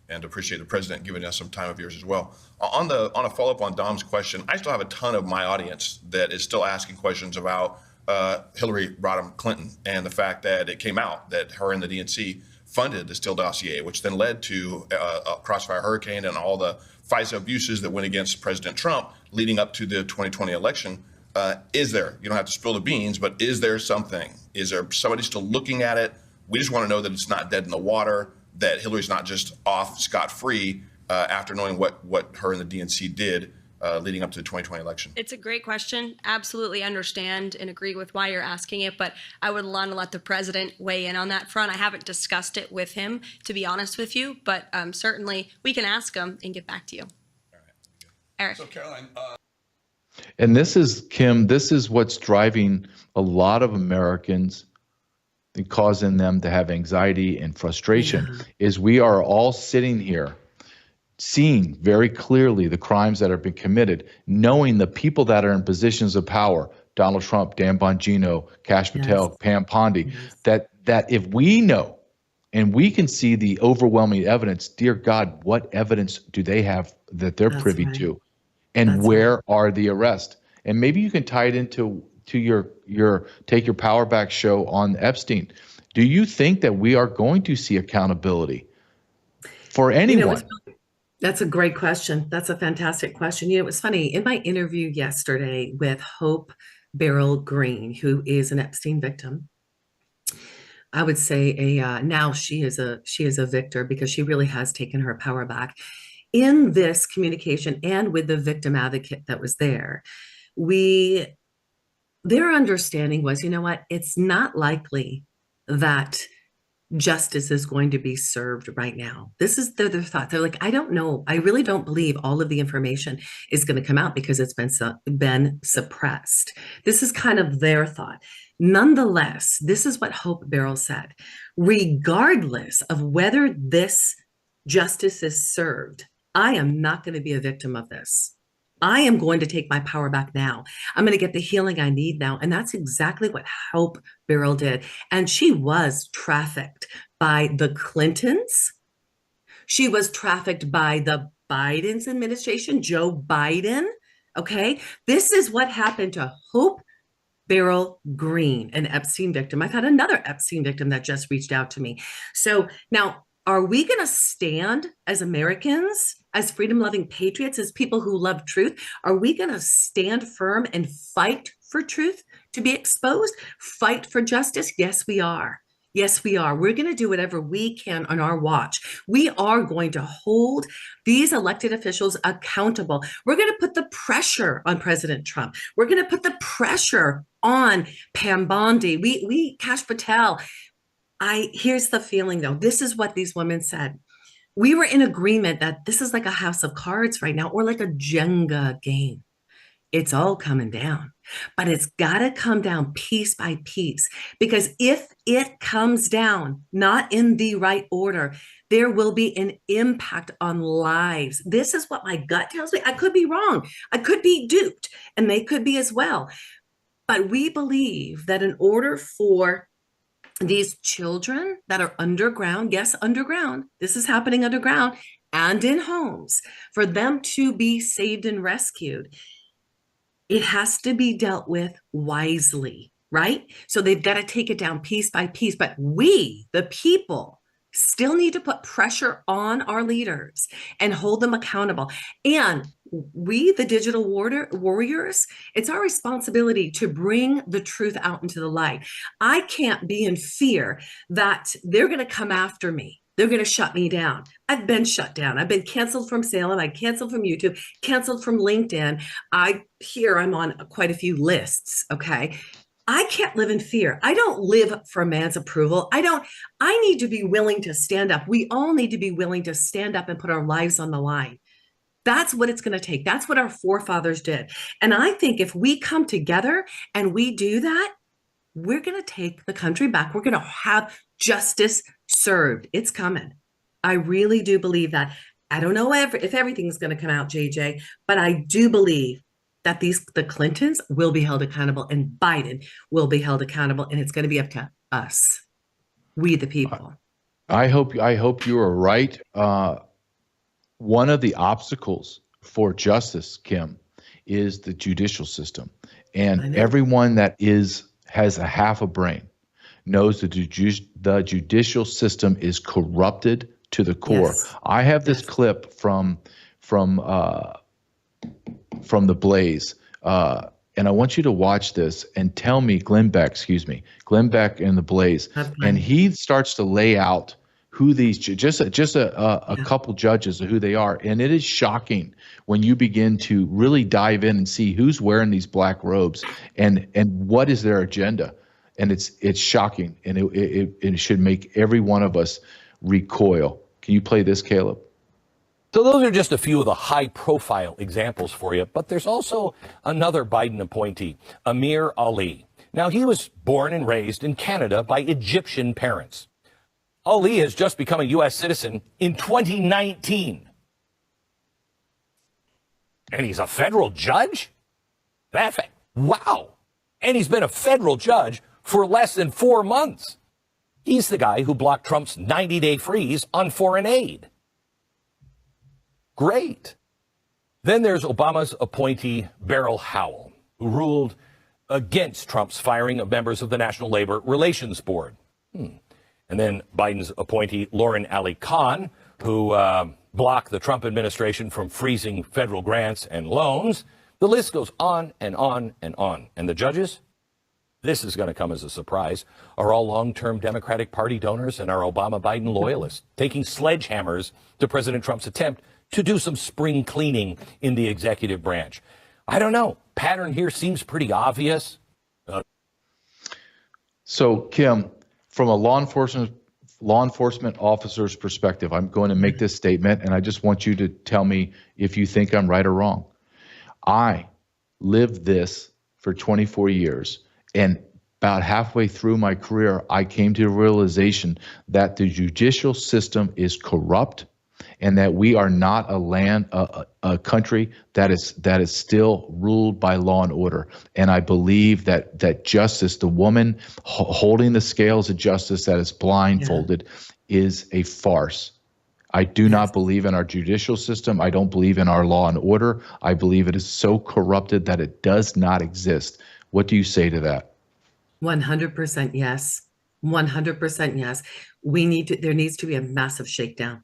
Speaker 8: and appreciate the president giving us some time of yours as well. On a follow-up on Dom's question, I still have a ton of my audience that is still asking questions about Hillary Rodham Clinton and the fact that it came out that her and the DNC funded the Steele dossier, which then led to a Crossfire Hurricane and all the FISA abuses that went against President Trump leading up to the 2020 election. Is there, you don't have to spill the beans, but is there something? Is there somebody still looking at it? We just want to know that it's not dead in the water, that Hillary's not just off scot-free after knowing what her and the DNC did leading up to the 2020 election.
Speaker 2: It's a great question. Absolutely understand and agree with why you're asking it, but I would want to let the president weigh in on that front. I haven't discussed it with him, to be honest with you, but certainly we can ask him and get back to you.
Speaker 8: All right.
Speaker 2: Eric.
Speaker 8: So Caroline,
Speaker 1: And this is, Kim, this is what's driving a lot of Americans and causing them to have anxiety and frustration, is we are all sitting here seeing very clearly the crimes that have been committed, knowing the people that are in positions of power, Donald Trump, Dan Bongino, Kash Patel, Pam Pondy, that if we know and we can see the overwhelming evidence, dear God, what evidence do they have that they're privy to? And where are the arrests? And maybe you can tie it into your Take Your Power Back show on Epstein. Do you think that we are going to see accountability for anyone?
Speaker 7: That's a great question. That's a fantastic question. You know, it was funny. In my interview yesterday with Hope Beryl Green, who is an Epstein victim, I would say now she is a victor because she really has taken her power back. In this communication and with the victim advocate that was there, their understanding was, you know what, it's not likely that justice is going to be served right now. This is their thought. They're like, I don't know. I really don't believe all of the information is going to come out because it's been suppressed. This is kind of their thought. Nonetheless, this is what Hope Beryl said. Regardless of whether this justice is served, I am not going to be a victim of this. I am going to take my power back now. I'm going to get the healing I need now. And that's exactly what Hope Beryl did. And she was trafficked by the Clintons. She was trafficked by the Biden's administration, Joe Biden. Okay. This is what happened to Hope Beryl Green, an Epstein victim. I've had another Epstein victim that just reached out to me. So now, are we going to stand as Americans, as freedom-loving patriots, as people who love truth? Are we going to stand firm and fight for truth to be exposed? Fight for justice? Yes, we are. Yes, we are. We're going to do whatever we can on our watch. We are going to hold these elected officials accountable. We're going to put the pressure on President Trump. We're going to put the pressure on Pam Bondi. Kash Patel. Here's the feeling though. This is what these women said. We were in agreement that this is like a house of cards right now, or like a Jenga game. It's all coming down, but it's got to come down piece by piece, because if it comes down not in the right order, there will be an impact on lives. This is what my gut tells me. I could be wrong. I could be duped, and they could be as well. But we believe that in order for these children that are underground, yes, underground, this is happening underground and in homes, for them to be saved and rescued, it has to be dealt with wisely, right? So they've got to take it down piece by piece. But we, the people, still need to put pressure on our leaders and hold them accountable. And we, the digital warriors, it's our responsibility to bring the truth out into the light. I can't be in fear that they're going to come after me. They're going to shut me down. I've been shut down. I've been canceled from Salem. I canceled from YouTube, canceled from LinkedIn. I'm on quite a few lists. Okay. I can't live in fear. I don't live for man's approval. I need to be willing to stand up. We all need to be willing to stand up and put our lives on the line. That's what it's going to take. That's what our forefathers did. And I think if we come together and we do that, we're going to take the country back. We're going to have justice served. It's coming. I really do believe that. I don't know if everything's going to come out, JJ, but I do believe that the Clintons will be held accountable and Biden will be held accountable, and it's going to be up to us, we the people.
Speaker 1: I hope you are right. one of the obstacles for justice, Kim, is the judicial system. And everyone that has a half a brain knows the judicial system is corrupted to the core.
Speaker 7: Yes.
Speaker 1: I have this clip from the Blaze, and I want you to watch this and tell me, Glenn Beck in the Blaze, and he starts to lay out who these just a couple judges of who they are, and it is shocking when you begin to really dive in and see who's wearing these black robes and what is their agenda, and it's shocking, and it should make every one of us recoil. Can you play this, Caleb?
Speaker 10: So those are just a few of the high-profile examples for you, but there's also another Biden appointee, Amir Ali. Now, he was born and raised in Canada by Egyptian parents. Ali has just become a U.S. citizen in 2019. And he's a federal judge? Wow. And he's been a federal judge for less than 4 months. He's the guy who blocked Trump's 90-day freeze on foreign aid. Great. Then there's Obama's appointee, Beryl Howell, who ruled against Trump's firing of members of the National Labor Relations Board. And then Biden's appointee, Lauren Ali Khan, who blocked the Trump administration from freezing federal grants and loans. The list goes on and on and on. And the judges, this is going to come as a surprise, are all long-term Democratic Party donors and are Obama-Biden loyalists, taking sledgehammers to President Trump's attempt to do some spring cleaning in the executive branch. I don't know. Pattern here seems pretty obvious.
Speaker 1: So, Kim, from a law enforcement officer's perspective, I'm going to make this statement, and I just want you to tell me if you think I'm right or wrong. I lived this for 24 years, and about halfway through my career, I came to the realization that the judicial system is corrupt, and that we are not a country that is still ruled by law and order. And I believe that justice, the woman holding the scales of justice that is blindfolded, is a farce. I do not believe in our judicial system. I don't believe in our law and order. I believe it is so corrupted that it does not exist. What do you say to that?
Speaker 7: 100% yes. 100% yes. There needs to be a massive shakedown.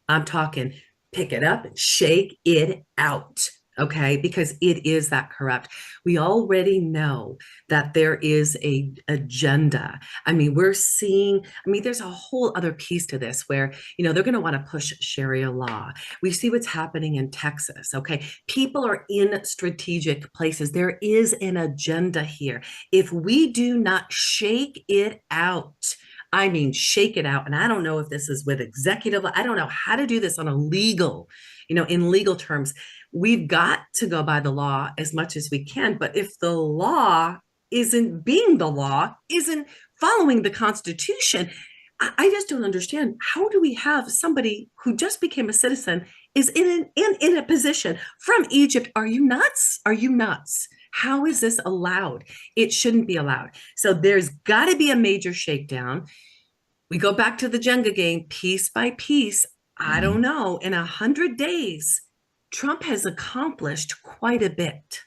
Speaker 7: I'm talking pick it up and shake it out, okay? Because it is that corrupt. We already know that there is a agenda. I mean, there's a whole other piece to this where, they're going to want to push Sharia law. We see what's happening in Texas, okay? People are in strategic places. There is an agenda here. If we do not shake it out, I mean, shake it out. And I don't know if this is with executive. I don't know how to do this on a legal, in legal terms. We've got to go by the law as much as we can. But if the law isn't following the Constitution, I just don't understand. How do we have somebody who just became a citizen is in a position from Egypt? Are you nuts? Are you nuts? How is this allowed? It shouldn't be allowed. So there's got to be a major shakedown. We go back to the Jenga game, piece by piece. I don't know. In 100 days, Trump has accomplished quite a bit.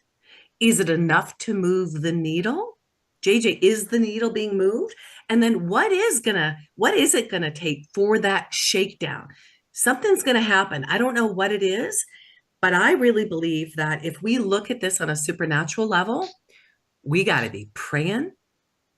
Speaker 7: Is it enough to move the needle? JJ, is the needle being moved? And then what is it gonna take for that shakedown? Something's gonna happen. I don't know what it is. But I really believe that if we look at this on a supernatural level, we got to be praying.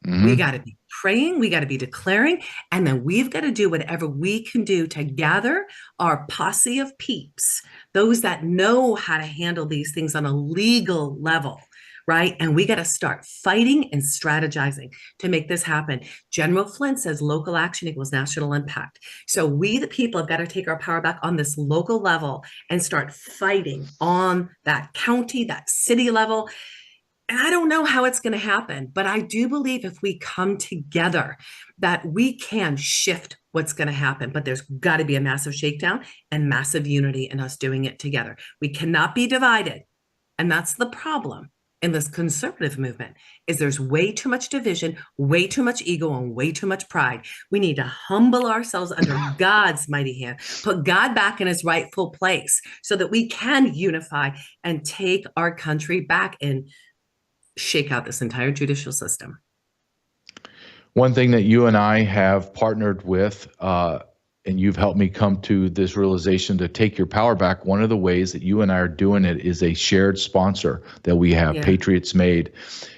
Speaker 7: We got to be praying. We got to be declaring. And then we've got to do whatever we can do to gather our posse of peeps, those that know how to handle these things on a legal level, right? And we got to start fighting and strategizing to make this happen. General Flynn says local action equals national impact. So we, the people, have got to take our power back on this local level and start fighting on that county, that city level. And I don't know how it's going to happen, but I do believe if we come together that we can shift what's going to happen. But there's got to be a massive shakedown and massive unity in us doing it together. We cannot be divided. And that's the problem. in this conservative movement is there's way too much division, way too much ego, and way too much pride. We need to humble ourselves under God's mighty hand, put God back in his rightful place so that we can unify and take our country back and shake out this entire judicial system.
Speaker 1: One thing that you and I have partnered with, and you've helped me come to this realization to take your power back. One of the ways that you and I are doing it is a shared sponsor that we have, Patriots Made.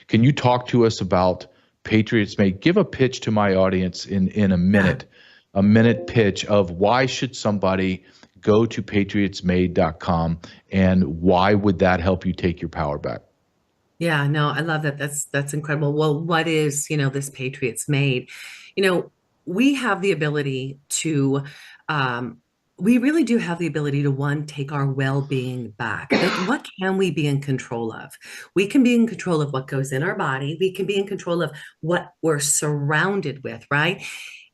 Speaker 1: Can you talk to us about Patriots Made? Give a pitch to my audience in a minute pitch of why should somebody go to patriotsmade.com and why would that help you take your power back?
Speaker 7: Yeah, no, I love that. That's incredible. Well, what is, this Patriots Made? We have the ability to, we really do have the ability to, one, take our well-being back. Like, what can we be in control of? We can be in control of what goes in our body. We can be in control of what we're surrounded with, right?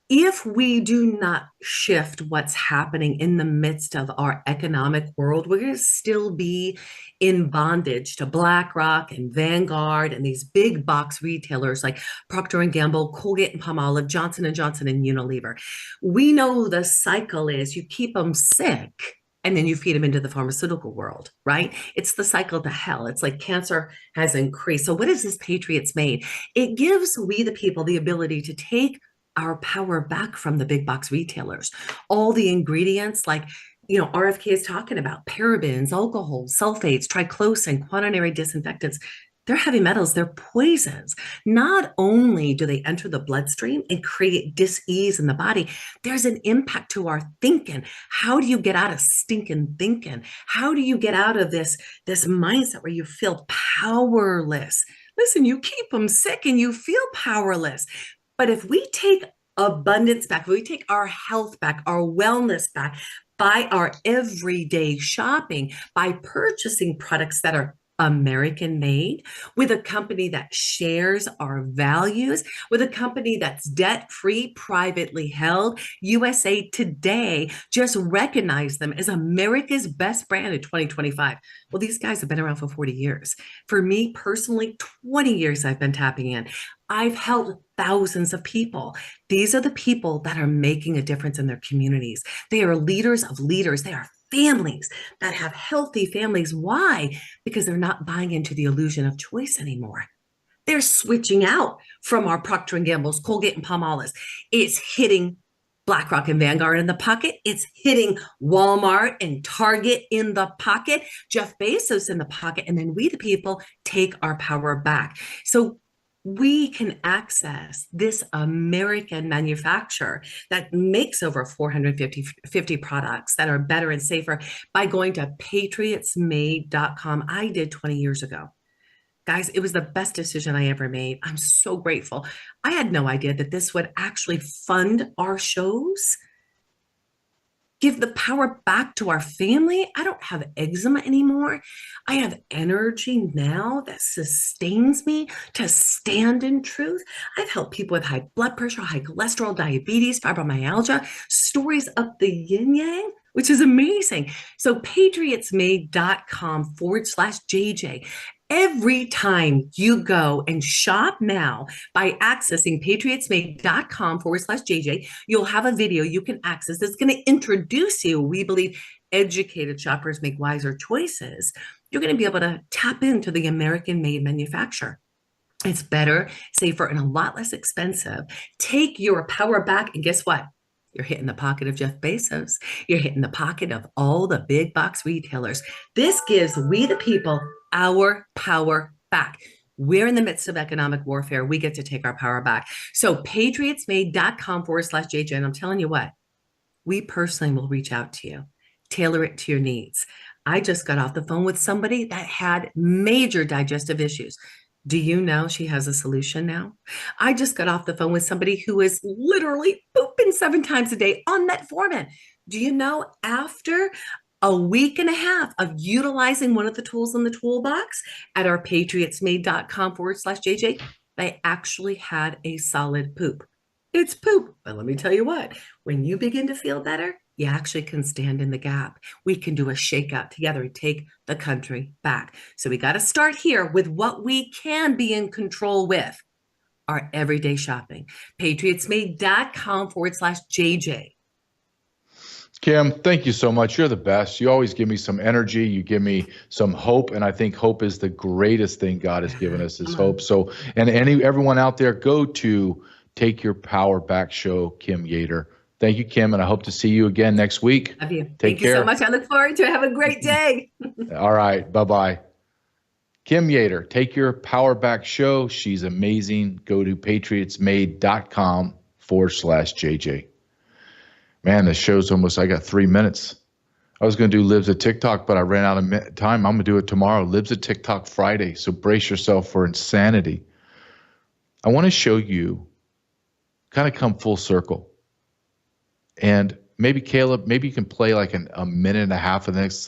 Speaker 7: If we do not shift what's happening in the midst of our economic world, we're going to still be in bondage to BlackRock and Vanguard and these big box retailers like Procter & Gamble, Colgate and Palmolive, Johnson & Johnson and Unilever. We know the cycle is you keep them sick and then you feed them into the pharmaceutical world, right? It's the cycle to hell. It's like cancer has increased. So what is this Patriots Made? It gives we the people the ability to take our power back from the big box retailers. All the ingredients like, RFK is talking about, parabens, alcohol, sulfates, triclosan, quaternary disinfectants, they're heavy metals, they're poisons. Not only do they enter the bloodstream and create dis-ease in the body, there's an impact to our thinking. How do you get out of stinking thinking? How do you get out of this mindset where you feel powerless? Listen, you keep them sick and you feel powerless. But if we take abundance back, if we take our health back, our wellness back, by our everyday shopping, by purchasing products that are American made, with a company that shares our values, with a company that's debt-free, privately held, USA Today just recognized them as America's best brand in 2025. Well, these guys have been around for 40 years. For me personally, 20 years I've been tapping in. I've helped thousands of people. These are the people that are making a difference in their communities. They are leaders of leaders. They are families that have healthy families. Why? Because they're not buying into the illusion of choice anymore. They're switching out from our Procter & Gamble's, Colgate and Palmolive. It's hitting BlackRock and Vanguard in the pocket. It's hitting Walmart and Target in the pocket, Jeff Bezos in the pocket, and then we the people take our power back. So we can access this American manufacturer that makes over 450 products that are better and safer by going to patriotsmade.com. I did 20 years ago. Guys, it was the best decision I ever made. I'm so grateful. I had no idea that this would actually fund our shows, give the power back to our family. I don't have eczema anymore. I have energy now that sustains me to stand in truth. I've helped people with high blood pressure, high cholesterol, diabetes, fibromyalgia, stories up the yin yang, which is amazing. So patriotsmade.com/JJ. Every time you go and shop now by accessing patriotsmade.com/JJ, you'll have a video you can access that's going to introduce you. We believe educated shoppers make wiser choices. You're going to be able to tap into the American made manufacturer. It's better, safer, and a lot less expensive. Take your power back, and guess what? You're hitting the pocket of Jeff Bezos. You're hitting the pocket of all the big box retailers. This gives we the people our power back. We're in the midst of economic warfare. We get to take our power back. So patriotsmade.com/JJ. And I'm telling you what, we personally will reach out to you, tailor it to your needs. I just got off the phone with somebody that had major digestive issues. Do you know she has a solution now? I just got off the phone with somebody who is literally pooping 7 times a day on metformin. Do you know after a week and a half of utilizing one of the tools in the toolbox at our patriotsmade.com/JJ, they actually had a solid poop. It's poop. But let me tell you what, when you begin to feel better, you actually can stand in the gap. We can do a shakeout together and take the country back. So we got to start here with what we can be in control with, our everyday shopping. PatriotsMade.com/JJ.
Speaker 1: Kim, thank you so much. You're the best. You always give me some energy. You give me some hope. And I think hope is the greatest thing God has given us is hope. So, and everyone out there, go to Take Your Power Back show, Kim Yater. Thank you, Kim. And I hope to see you again next week.
Speaker 7: Love you.
Speaker 1: Take care.
Speaker 7: Thank you so much. I look forward to it. Have a great day.
Speaker 1: All right. Bye-bye. Kim Yater, Take Your Power Back show. She's amazing. Go to patriotsmade.com/JJ. Man, the show's almost, I got 3 minutes. I was going to do Libs at TikTok, but I ran out of time. I'm going to do it tomorrow. Libs at TikTok Friday. So brace yourself for insanity. I want to show you, kind of come full circle. And maybe Caleb, maybe you can play like a minute and a half of this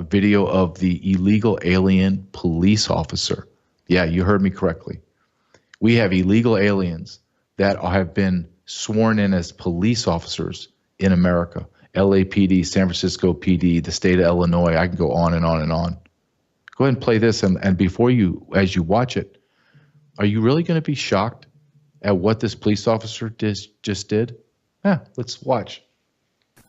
Speaker 1: video of the illegal alien police officer. Yeah, you heard me correctly. We have illegal aliens that have been sworn in as police officers in America. LAPD, San Francisco PD, the state of Illinois. I can go on and on and on. Go ahead and play this. And before you, as you watch it, are you really going to be shocked at what this police officer just did? Yeah, let's watch.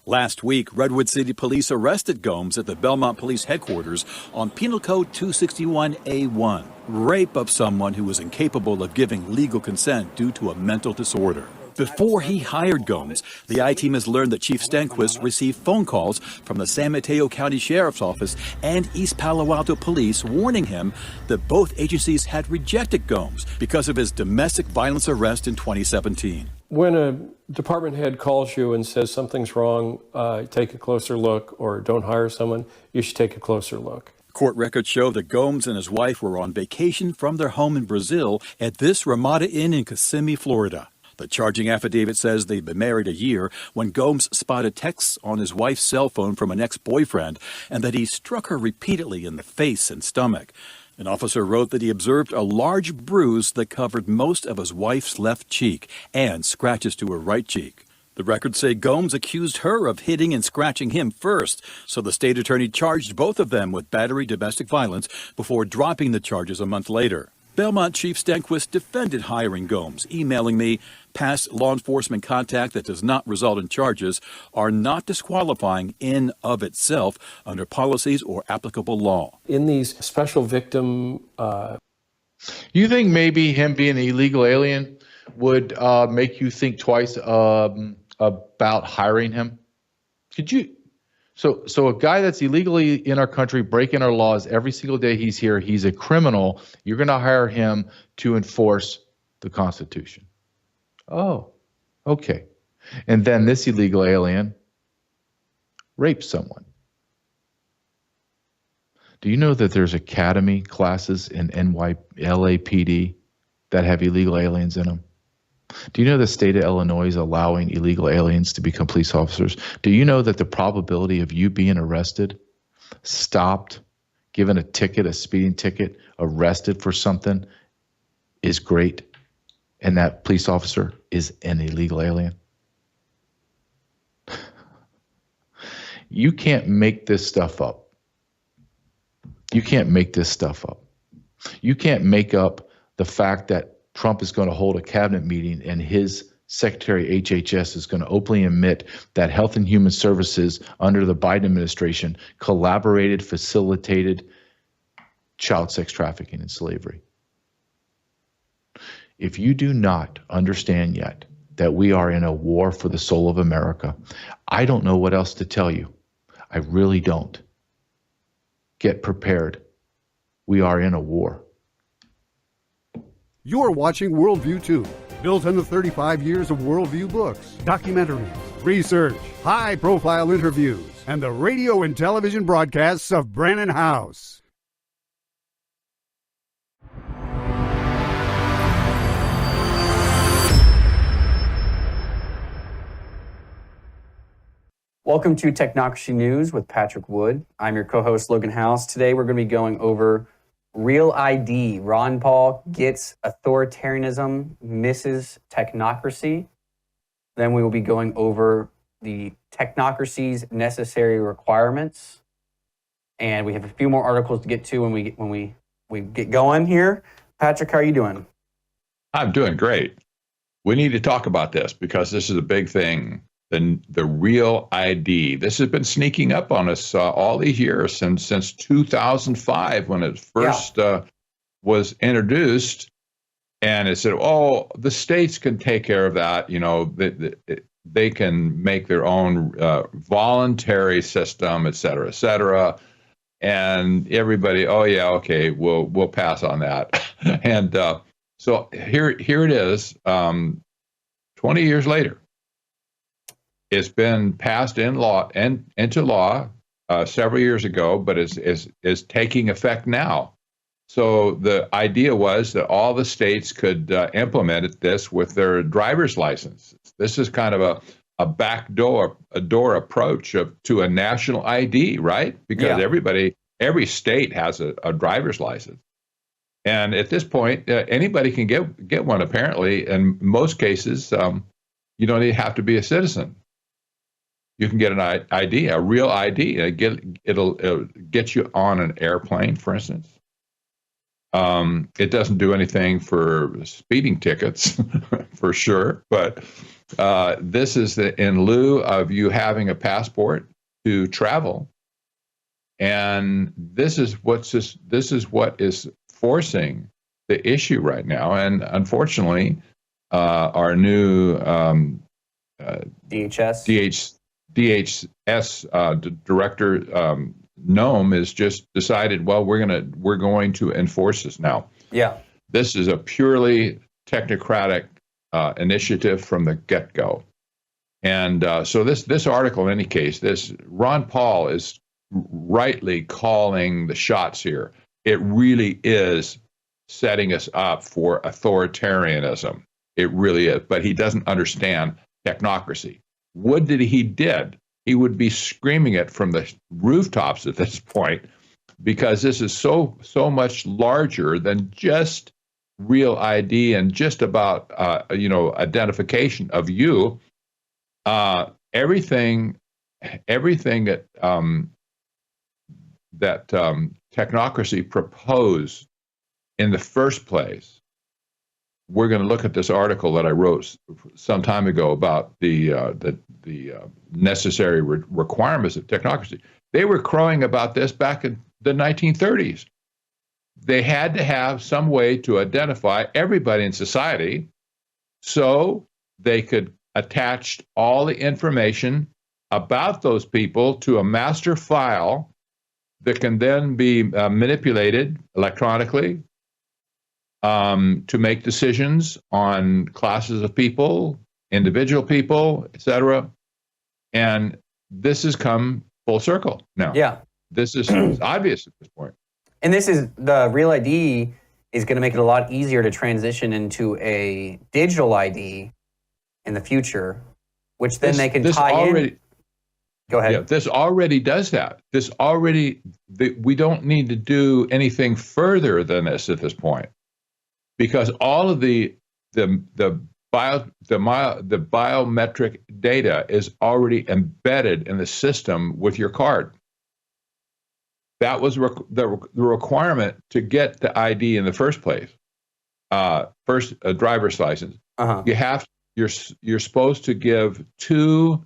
Speaker 11: Last week, Redwood City Police arrested Gomes at the Belmont Police Headquarters on Penal Code 261A1, rape of someone who was incapable of giving legal consent due to a mental disorder. Before he hired Gomes, the I-Team has learned that Chief Stenquist received phone calls from the San Mateo County Sheriff's Office and East Palo Alto Police warning him that both agencies had rejected Gomes because of his domestic violence arrest in 2017.
Speaker 13: When a department head calls you and says something's wrong, take a closer look, or don't hire someone, you should take a closer look.
Speaker 11: Court records show that Gomes and his wife were on vacation from their home in Brazil at this Ramada Inn in Kissimmee, Florida. The charging affidavit says they'd been married a year when Gomes spotted texts on his wife's cell phone from an ex-boyfriend and that he struck her repeatedly in the face and stomach. An officer wrote that he observed a large bruise that covered most of his wife's left cheek and scratches to her right cheek. The records say Gomes accused her of hitting and scratching him first, so the state attorney charged both of them with battery domestic violence before dropping the charges a month later. Belmont Chief Stenquist defended hiring Gomes, emailing me, past law enforcement contact that does not result in charges are not disqualifying in of itself under policies or applicable law.
Speaker 13: In these special victim...
Speaker 1: You think maybe him being an illegal alien would make you think twice about hiring him? Could you... So a guy that's illegally in our country, breaking our laws every single day he's here, he's a criminal. You're going to hire him to enforce the Constitution. Oh, okay. And then this illegal alien rapes someone. Do you know that there's academy classes in LAPD that have illegal aliens in them? Do you know the state of Illinois is allowing illegal aliens to become police officers? Do you know that the probability of you being arrested, stopped, given a ticket, a speeding ticket, arrested for something is great, and that police officer is an illegal alien? You can't make this stuff up. You can't make this stuff up. You can't make up the fact that Trump is going to hold a cabinet meeting and his Secretary HHS is going to openly admit that Health and Human Services under the Biden administration collaborated, facilitated child sex trafficking and slavery. If you do not understand yet that we are in a war for the soul of America, I don't know what else to tell you. I really don't. Get prepared. We are in a war.
Speaker 14: You're watching Worldview 2, built on the 35 years of Worldview books, documentaries, research, high-profile interviews, and the radio and television broadcasts of Brannon House.
Speaker 15: Welcome to Technocracy News with Patrick Wood. I'm your co-host, Logan House. Today we're going to be going over Real ID. Ron Paul gets authoritarianism, misses technocracy. Then we will be going over the technocracy's necessary requirements. And we have a few more articles to get to when we get going here. Patrick, how are you doing?
Speaker 16: I'm doing great. We need to talk about this because this is a big thing. The real ID. This has been sneaking up on us all these years since 2005 when it first was introduced, and it said, "Oh, the states can take care of that. You know, they can make their own voluntary system, et cetera, et cetera." And everybody, oh yeah, okay, we'll pass on that. And so here it is. 20 years later, it's been passed into law several years ago, but is taking effect now. So the idea was that all the states could implement this with their driver's license. This is kind of a backdoor approach to a national ID, right? Because every state has a driver's license. And at this point, anybody can get one, apparently. In most cases, you don't even have to be a citizen. You can get an ID, a real ID. It'll get you on an airplane, for instance. It doesn't do anything for speeding tickets, for sure. But this is in lieu of you having a passport to travel. And this is what is forcing the issue right now. And unfortunately, our new DHS director Noam has just decided, well, we're going to enforce this now.
Speaker 15: Yeah,
Speaker 16: this is a purely technocratic initiative from the get-go. And so this article, in any case, Ron Paul is rightly calling the shots here. It really is setting us up for authoritarianism. It really is. But he doesn't understand technocracy. Would that he did. He would be screaming it from the rooftops at this point, because this is so much larger than just real ID and just about identification of you. Everything that technocracy proposed in the first place. We're going to look at this article that I wrote some time ago about the necessary requirements of technocracy. They were crowing about this back in the 1930s. They had to have some way to identify everybody in society so they could attach all the information about those people to a master file that can then be manipulated electronically to make decisions on classes of people, individual people, etc. And this has come full circle now.
Speaker 15: Yeah.
Speaker 16: This is obvious at this point.
Speaker 15: And the Real ID is going to make it a lot easier to transition into a digital ID in the future, which then they can tie in. Go ahead.
Speaker 16: Yeah, this already does that. We don't need to do anything further than this at this point, because all of the biometric data is already embedded in the system with your card. That was the requirement to get the ID in the first place. First, a driver's license. You're supposed to give two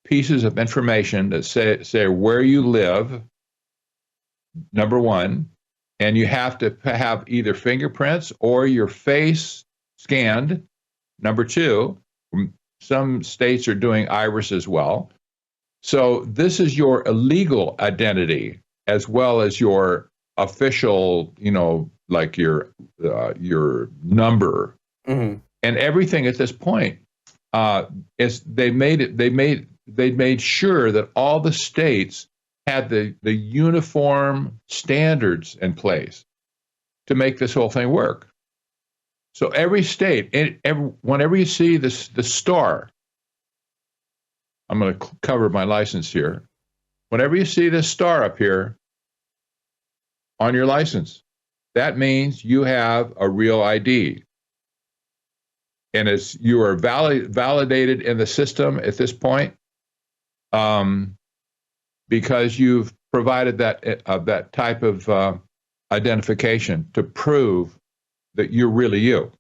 Speaker 16: pieces of information that say where you live, number one, and you have to have either fingerprints or your face scanned, number two. Some states are doing iris as well. So this is your illegal identity as well as your official, like your number. Mm-hmm. And everything at this point they made sure that all the states had the uniform standards in place to make this whole thing work. So every state, whenever you see the star, I'm going to cover my license here. Whenever you see this star up here on your license, that means you have a real ID. and you are validated in the system at this point, because you've provided that type of identification to prove that you're really you,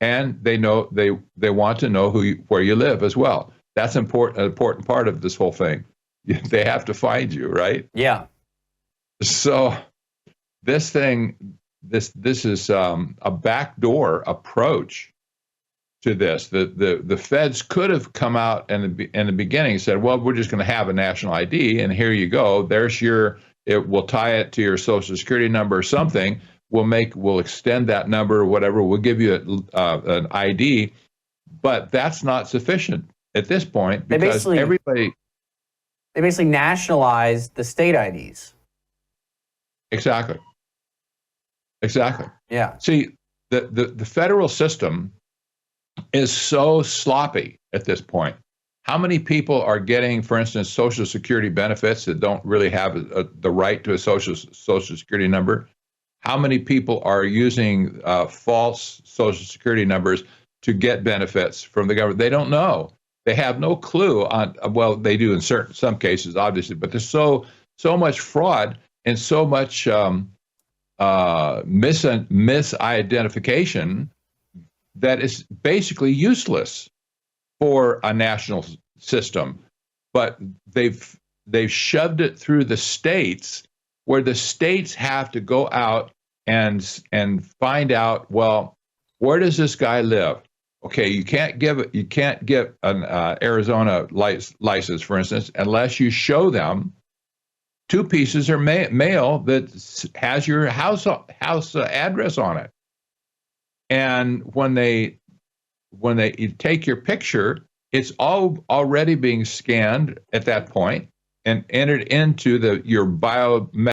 Speaker 16: and they want to know where you live as well. That's an important part of this whole thing. They have to find you, right?
Speaker 15: Yeah.
Speaker 16: So this is a backdoor approach to this. The feds could have come out in the beginning and said, well, we're just going to have a national ID, and here you go. We'll tie it to your social security number or something. We'll extend that number or whatever. We'll give you an ID, but that's not sufficient at this point because
Speaker 15: they basically nationalized the state IDs.
Speaker 16: Exactly.
Speaker 15: Yeah.
Speaker 16: See, the federal system is so sloppy at this point. How many people are getting, for instance, Social Security benefits that don't really have the right to a social security number? How many people are using false Social Security numbers to get benefits from the government? They don't know. They have no clue on. Well, they do in some cases, obviously, but there's so much fraud and so much misidentification that is basically useless for a national system. But they've shoved it through the states, where the states have to go out and find out, well, where does this guy live? Okay, you can't get an Arizona license, for instance, unless you show them 2 pieces of mail that has your house address on it. And when they take your picture, it's already being scanned at that point and entered into your biometric